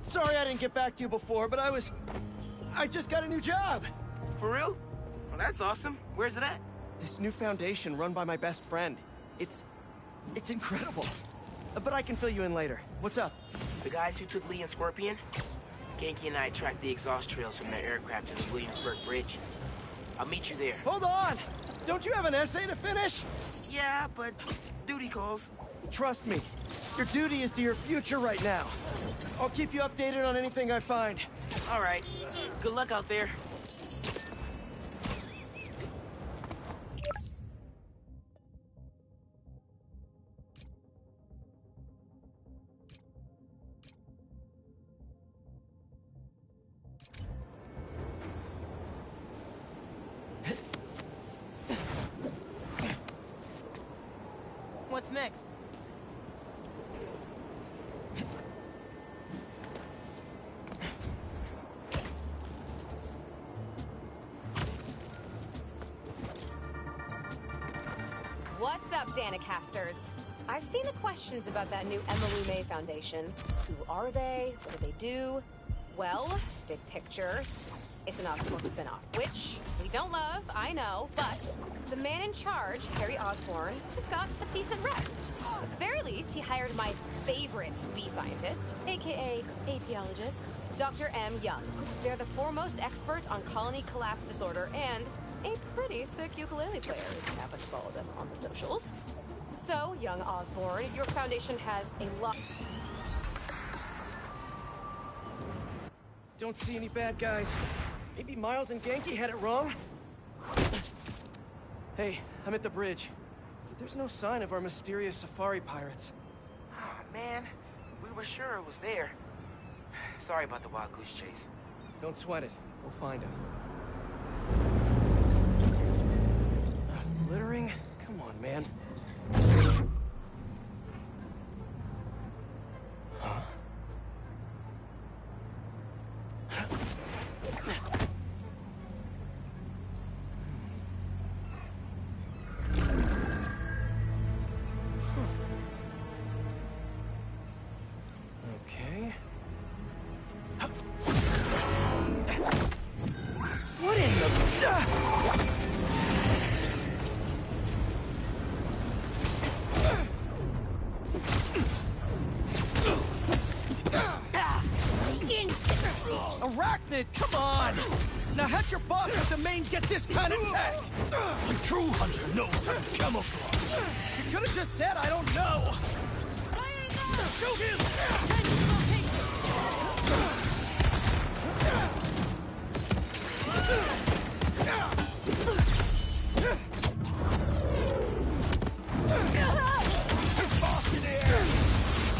sorry I didn't get back to you before, but I just got a new job. For real? Well, that's awesome. Where's it at? This new foundation run by my best friend. It's incredible. But I can fill you in later. What's up? The guys who took Lee and Scorpion? Genki and I tracked the exhaust trails from their aircraft to the Williamsburg Bridge. I'll meet you there. Hold on! Don't you have an essay to finish? Yeah, but duty calls. Trust me, your duty is to your future right now. I'll keep you updated on anything I find. All right. Good luck out there. What's next? What's up, Danicasters? I've seen the questions about that new Emily May Foundation. Who are they? What do they do? Well, big picture, it's an Oscorp spinoff, which we don't love, I know, but the man in charge, Harry Osborn, has got a decent rep. At the very least, he hired my favorite bee scientist, aka apiologist, Dr. M. Young. They're the foremost expert on colony collapse disorder and a pretty sick ukulele player, if you happen to follow them on the socials. So, young Osborn, your foundation has a lot... Don't see any bad guys. Maybe Miles and Genki had it wrong? Hey, I'm at the bridge. There's no sign of our mysterious safari pirates. Oh, man. We were sure it was there. Sorry about the wild goose chase. Don't sweat it. We'll find him. Littering? Come on, man. Huh? Okay. What in the... Arachnid, come on! Now have your boss at the main get this kind of tech! A true hunter knows how to camouflage. You could have just said I don't know! Shoot him!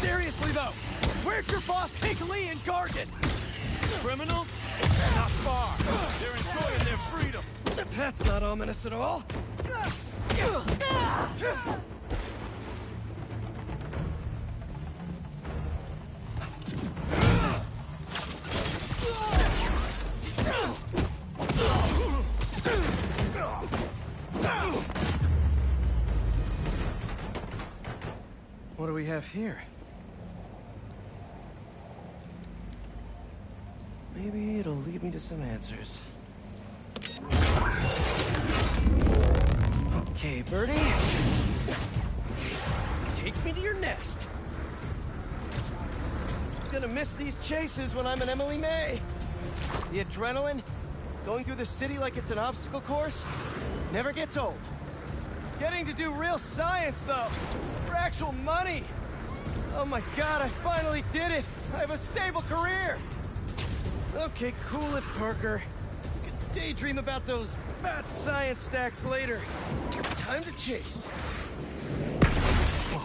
Seriously though, where'd your boss take Lee and Gargan? Criminals? Not far. They're enjoying their freedom. That's not ominous at all. What do we have here? Maybe it'll lead me to some answers. Okay, Birdie. Take me to your nest. Gonna miss these chases when I'm an Emily May. The adrenaline, going through the city like it's an obstacle course, never gets old. Getting to do real science, though, for actual money. Oh my God, I finally did it. I have a stable career. Okay, cool it, Parker. You can daydream about those fat science stacks later. Time to chase. Whoa,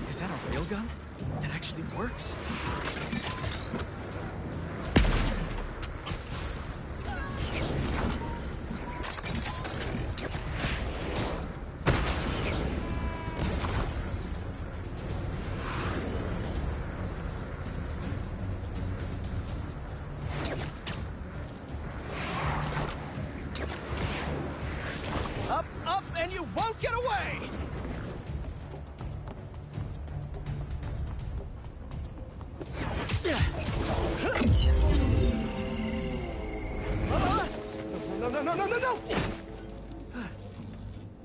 is that a railgun? That actually works? Up, and you won't get away! No!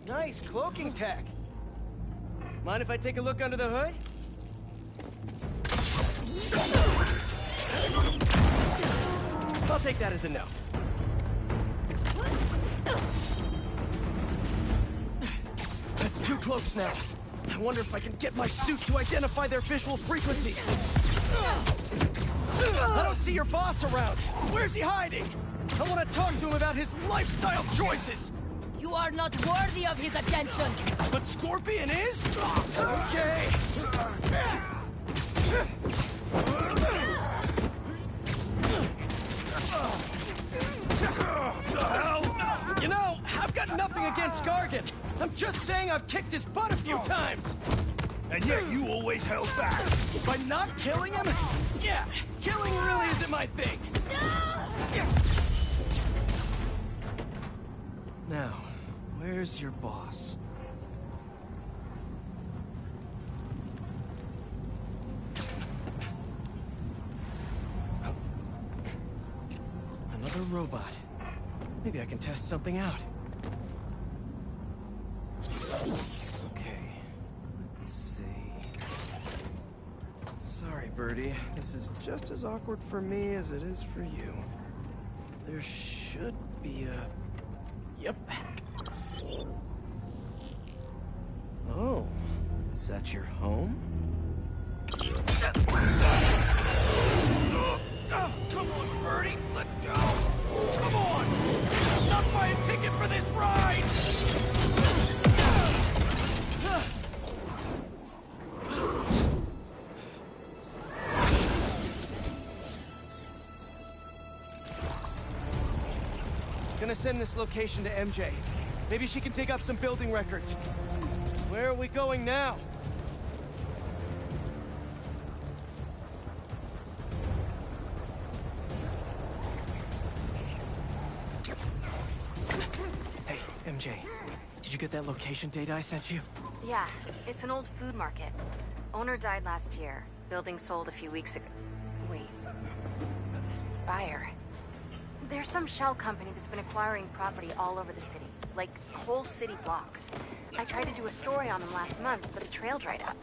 Nice cloaking tech. Mind if I take a look under the hood? I'll take that as a no. That's 2 cloaks now. I wonder if I can get my suit to identify their visual frequencies. I don't see your boss around. Where's he hiding? I want to talk to him about his lifestyle choices. You are not worthy of his attention. But Scorpion is? Okay. The hell? You know, I've got nothing against Gargan. I'm just saying I've kicked his butt a few times. And yet you always held back. By not killing him? Yeah, killing really isn't my thing. Now, where's your boss? Another robot. Maybe I can test something out. Okay, let's see. Sorry, Birdie. This is just as awkward for me as it is for you. There should be a... Yep. Oh, is that your home? Oh, come on, Birdie, let go! Come on! I'll not buy a ticket for this ride! Gonna send this location to MJ. Maybe she can dig up some building records. Where are we going now? Hey, MJ. Did you get that location data I sent you? Yeah, it's an old food market. Owner died last year. Building sold a few weeks ago. Wait. This buyer. There's some shell company that's been acquiring property all over the city. Like, whole city blocks. I tried to do a story on them last month, but the trail dried up.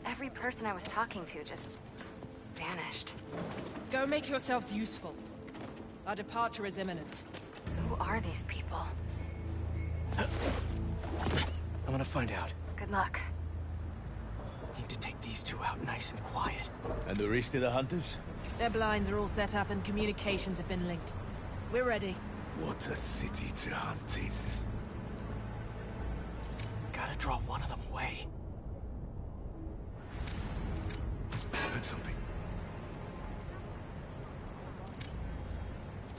Every person I was talking to just... vanished. Go make yourselves useful. Our departure is imminent. Who are these people? I'm gonna find out. Good luck. Need to take these two out nice and quiet. And the rest of the hunters? Their blinds are all set up and communications have been linked. We're ready. What a city to hunt in. Gotta draw one of them away. Heard something.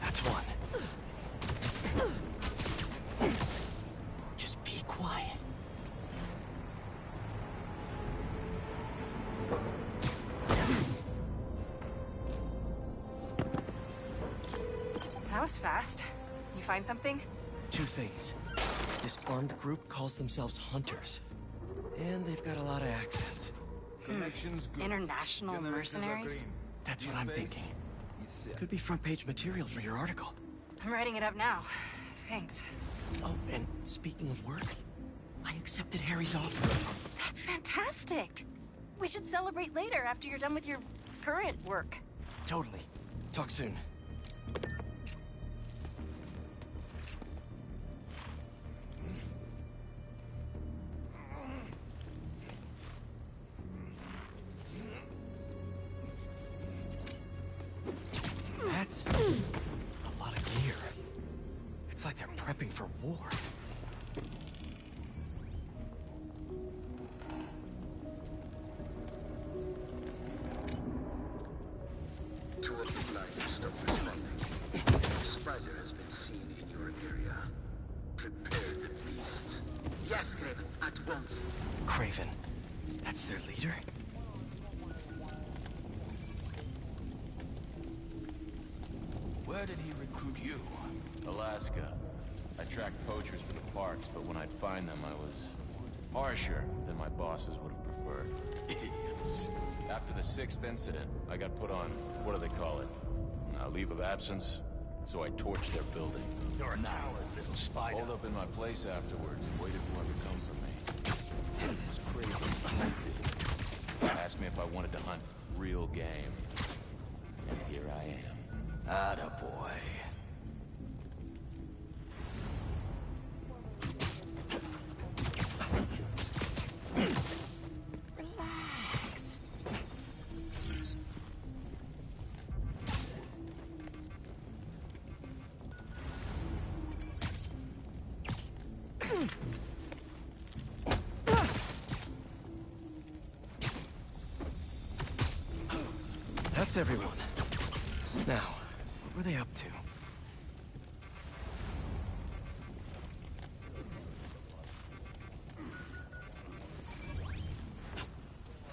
That's one. Just be quiet. That was fast. You find something? 2 things. This armed group calls themselves Hunters. And they've got a lot of accents. International mercenaries? That's what I'm thinking. Could be front-page material for your article. I'm writing it up now. Thanks. Oh, and speaking of work, I accepted Harry's offer. That's fantastic! We should celebrate later after you're done with your current work. Totally. Talk soon. That's a lot of gear. It's like they're prepping for war. Two of the flights stopped responding. A spider has been seen in your area. Prepare the beasts. Yes, Craven, at once. Craven. That's their leader? Where did he recruit you? Alaska. I tracked poachers for the parks, but when I'd find them, I was harsher than my bosses would have preferred. Idiots. After the 6th incident, I got put on, what do they call it? A leave of absence. So I torched their building. You're a coward, little spider. Pulled up in my place afterwards and waited for him to come for me. It was crazy. Asked me if I wanted to hunt real game. And here I am. Attaboy. Relax. That's everyone. Now, what were they up to?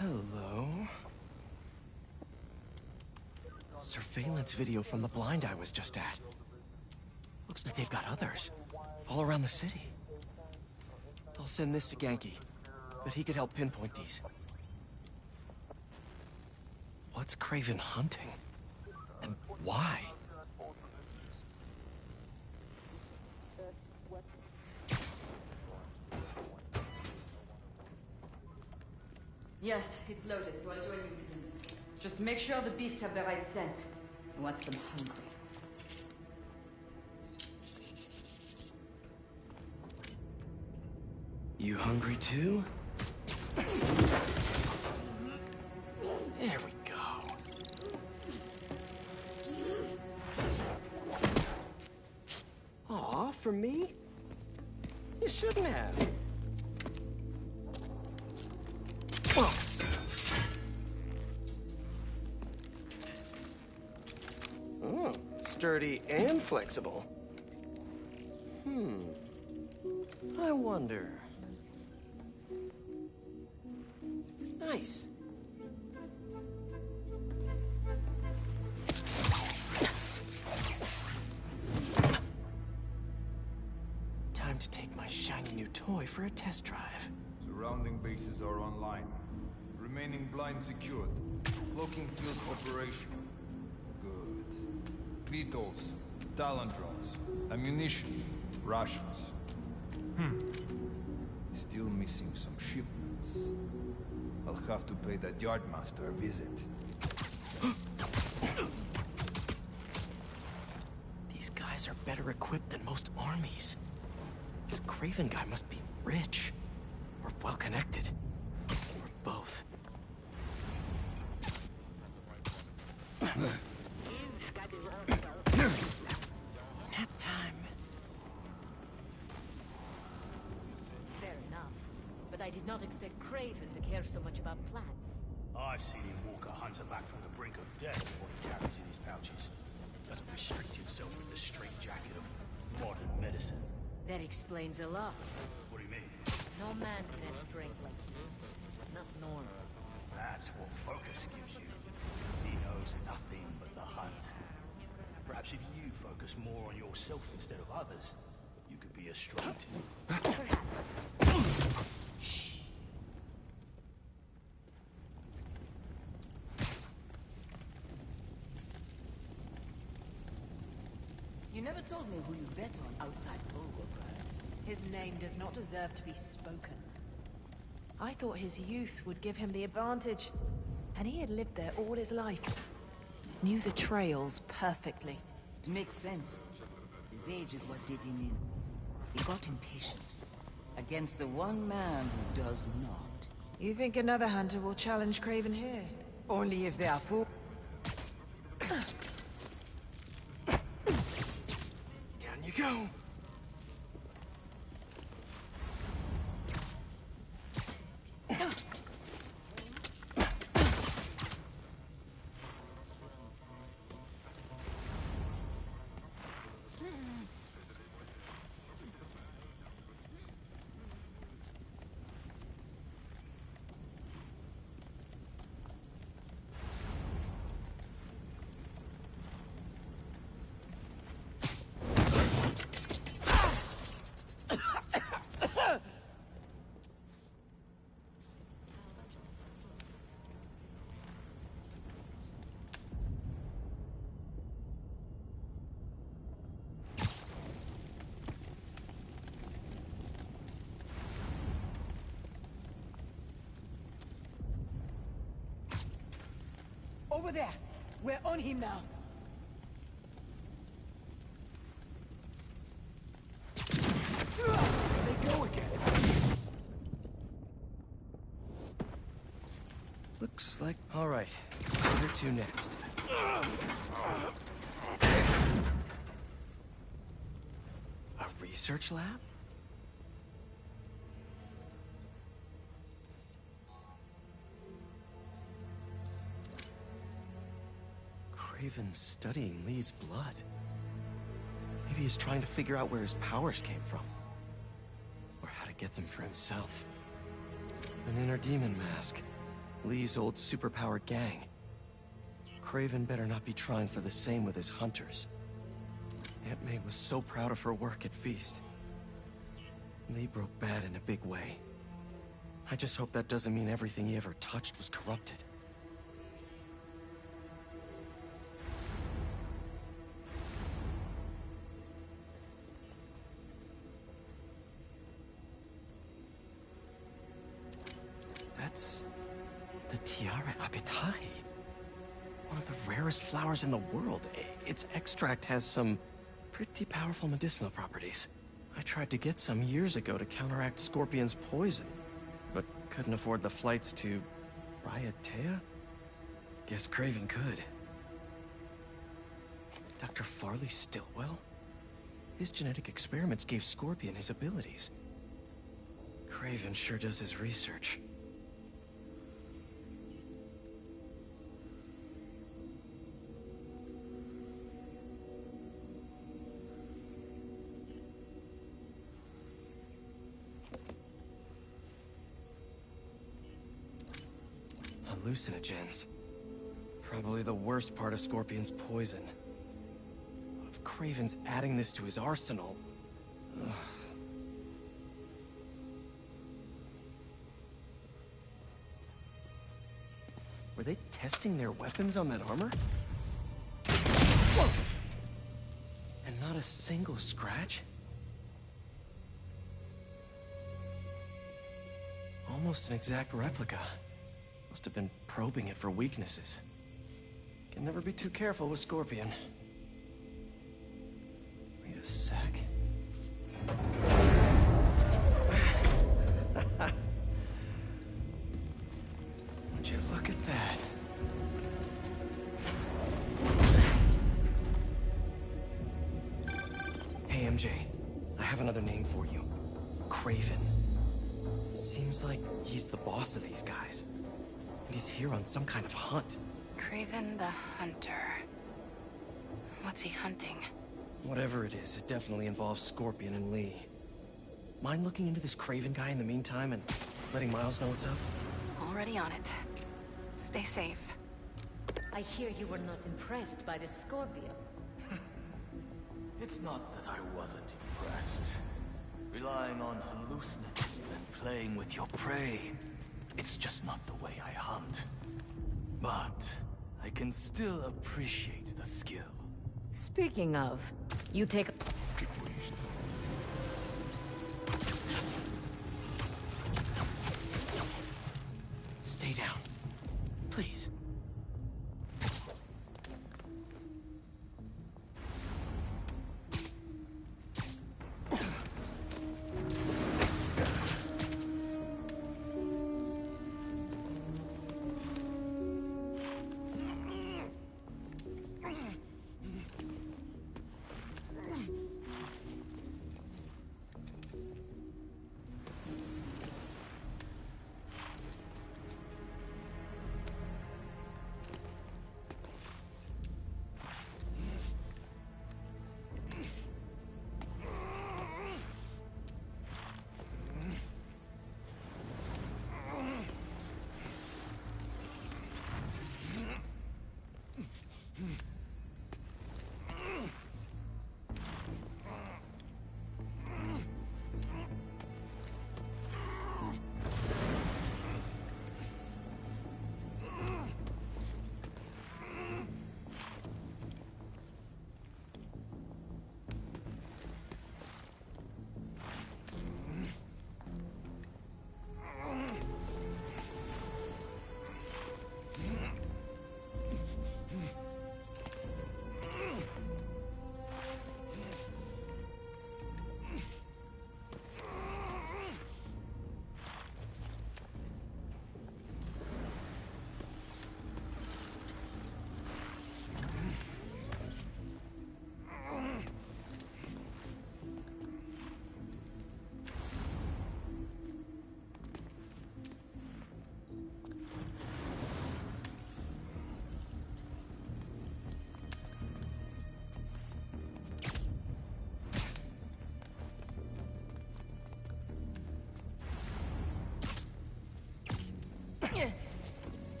Hello? Surveillance video from the blind I was just at. Looks like they've got others. All around the city. I'll send this to Genki. Bet he could help pinpoint these. What's Kraven hunting? And why? Yes, it's loaded, so I'll join you soon. Just make sure the beasts have the right scent. I want them hungry. You hungry too? There we go. Aw, for me? You shouldn't have. Whoa. Sturdy and flexible. I wonder. Nice. Time to take my shiny new toy for a test drive. Surrounding bases are online. Remaining blind secured. Cloaking field operational. Good. Beetles, Talon drones, ammunition, rations. Still missing some shipments. I'll have to pay that Yardmaster a visit. These guys are better equipped than most armies. This Kraven guy must be rich. Or well-connected. Or both. Nap time. Fair enough. But I did not expect Kraven to care so much about plants. I've seen him walk a hunter back from the brink of death with what he carries in his pouches. Doesn't restrict himself with the straitjacket of modern medicine. That explains a lot. What do you mean? No man can have strength like this. Not normal. That's what focus gives you. He knows nothing but the hunt. Perhaps if you focus more on yourself instead of others, you could be as strong too. Shh. You never told me who you bet on outside Bulwark. His name does not deserve to be spoken. I thought his youth would give him the advantage. And he had lived there all his life. Knew the trails perfectly. It makes sense. His age is what did him in. He got impatient. Against the one man who does not. You think another hunter will challenge Kraven here? Only if they are full. Down you go. Over there! We're on him now! Looks like... All right, where to next? A research lab? Craven's studying Lee's blood. Maybe he's trying to figure out where his powers came from. Or how to get them for himself. An inner demon mask. Lee's old superpowered gang. Craven better not be trying for the same with his hunters. Aunt May was so proud of her work at Feast. Lee broke bad in a big way. I just hope that doesn't mean everything he ever touched was corrupted. That's the Tiara Apitai. One of the rarest flowers in the world. Its extract has some pretty powerful medicinal properties. I tried to get some years ago to counteract Scorpion's poison, but couldn't afford the flights to Raiatea? Guess Craven could. Dr. Farley Stillwell? His genetic experiments gave Scorpion his abilities. Craven sure does his research. Hallucinogens. Probably the worst part of Scorpion's poison. If Craven's adding this to his arsenal... Ugh. Were they testing their weapons on that armor? Whoa! And not a single scratch? Almost an exact replica. Must have been probing it for weaknesses. Can never be too careful with Scorpion. Wait a sec. Would you look at that? Hey, MJ. I have another name for you. Craven. Seems like he's the boss of these guys. And he's here on some kind of hunt. Craven the Hunter. What's he hunting? Whatever it is, it definitely involves Scorpion and Lee. Mind looking into this Craven guy in the meantime and letting Miles know what's up? Already on it. Stay safe. I hear you were not impressed by the Scorpion. It's not that I wasn't impressed. Relying on hallucinogens and playing with your prey. It's just not the way I hunt. But I can still appreciate the skill. Speaking of, you take... Stay down. Please.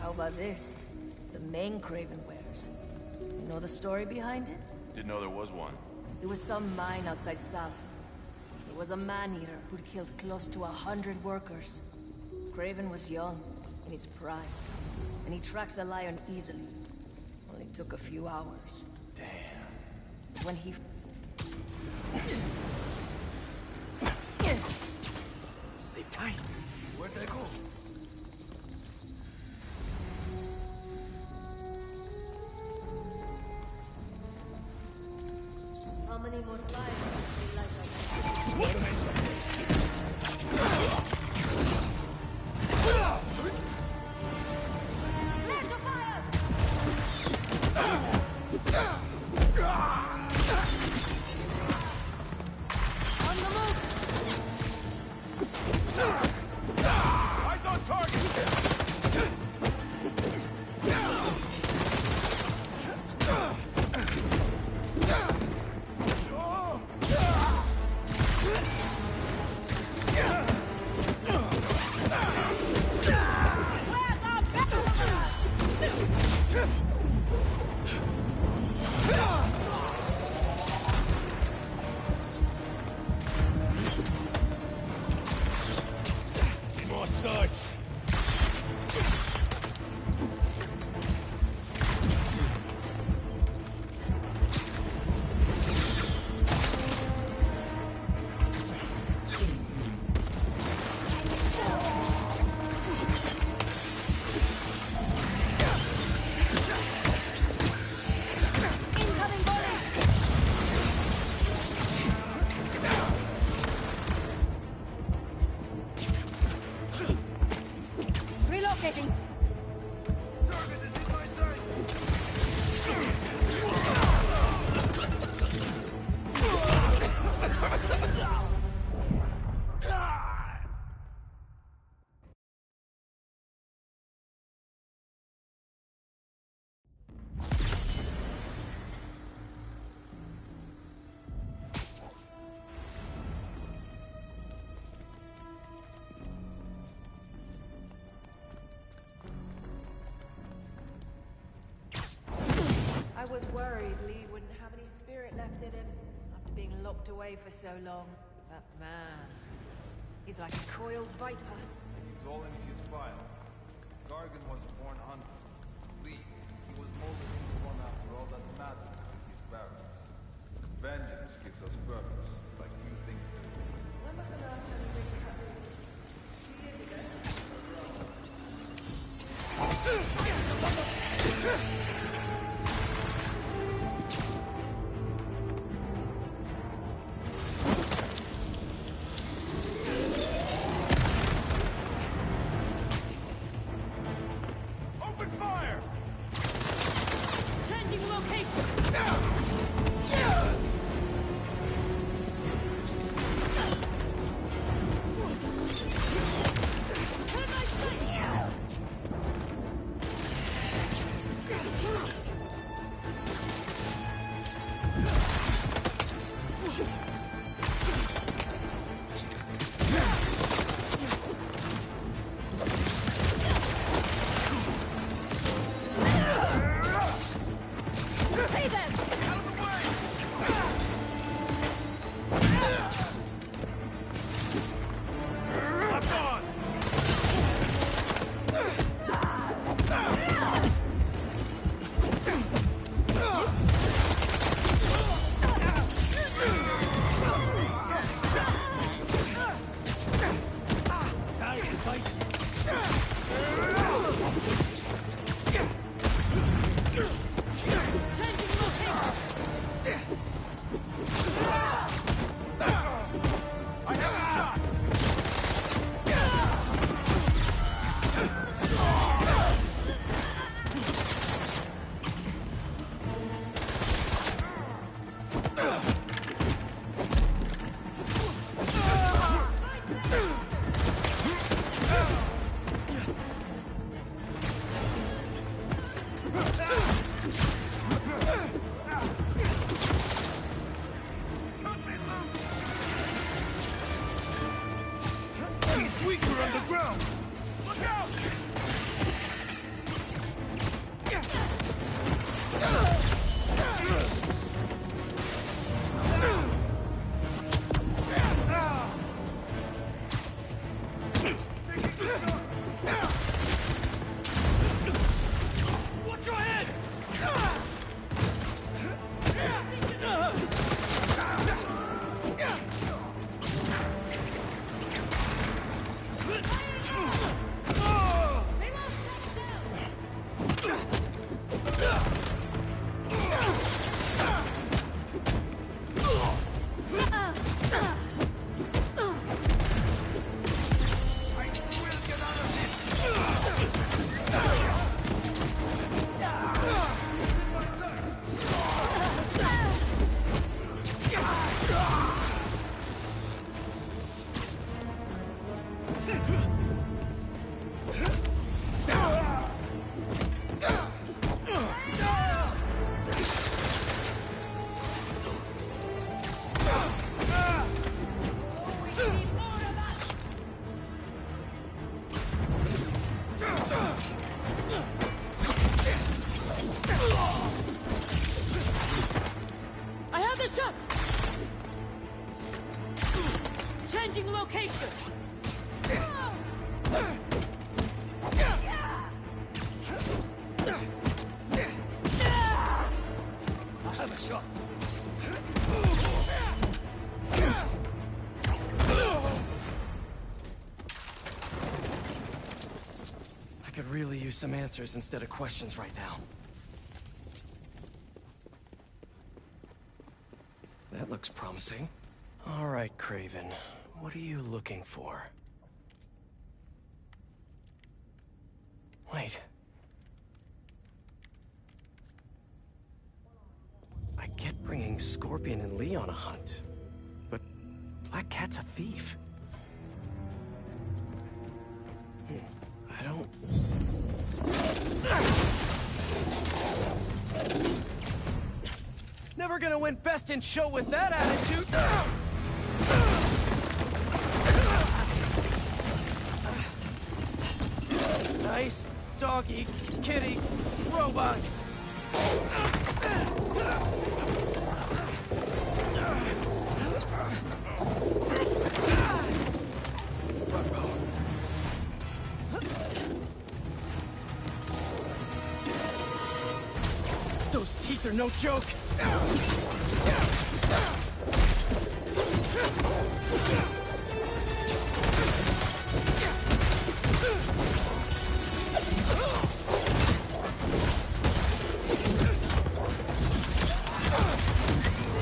How about this? The main Craven wears. You know the story behind it? Didn't know there was one. It was some mine outside Sal. There was a man-eater who'd killed close to 100 workers. Craven was young, in his prime, and he tracked the lion easily. Only took a few hours. Damn. When he... Stay tight. Where'd they go? How many more lives would they like On the move! Eyes on target! More swords. Relocating. I was worried Lee wouldn't have any spirit left in him after being locked away for so long. But man, he's like a coiled viper. It's all in his file. Gargan was a born hunter. Lee, he was molded into one after all that mattered with his barracks. Vengeance gives us purpose, like few things do. When was the last time you really cut loose? 2 years ago? Open fire! Changing location! some answers instead of questions right now. That looks promising. All right, Craven. What are you looking for? Wait. I get bringing Scorpion and Lee on a hunt, but Black Cat's a thief. I don't... Never gonna win Best in Show with that attitude! Nice doggy, kitty, robot! Those teeth are no joke!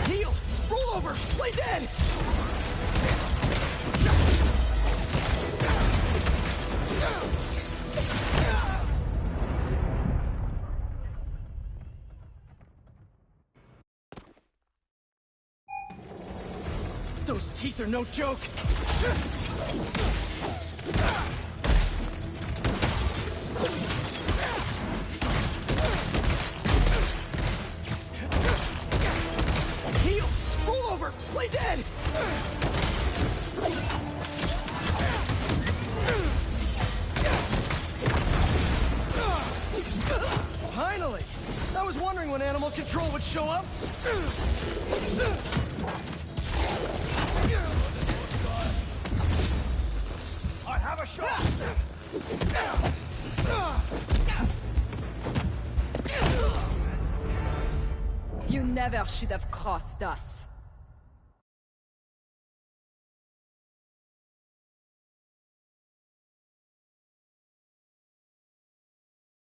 Heal! Roll over! Play dead! Those teeth are no joke! Heal! Roll over! Play dead! Finally! I was wondering when Animal Control would show up! I have a shot! You never should have crossed us.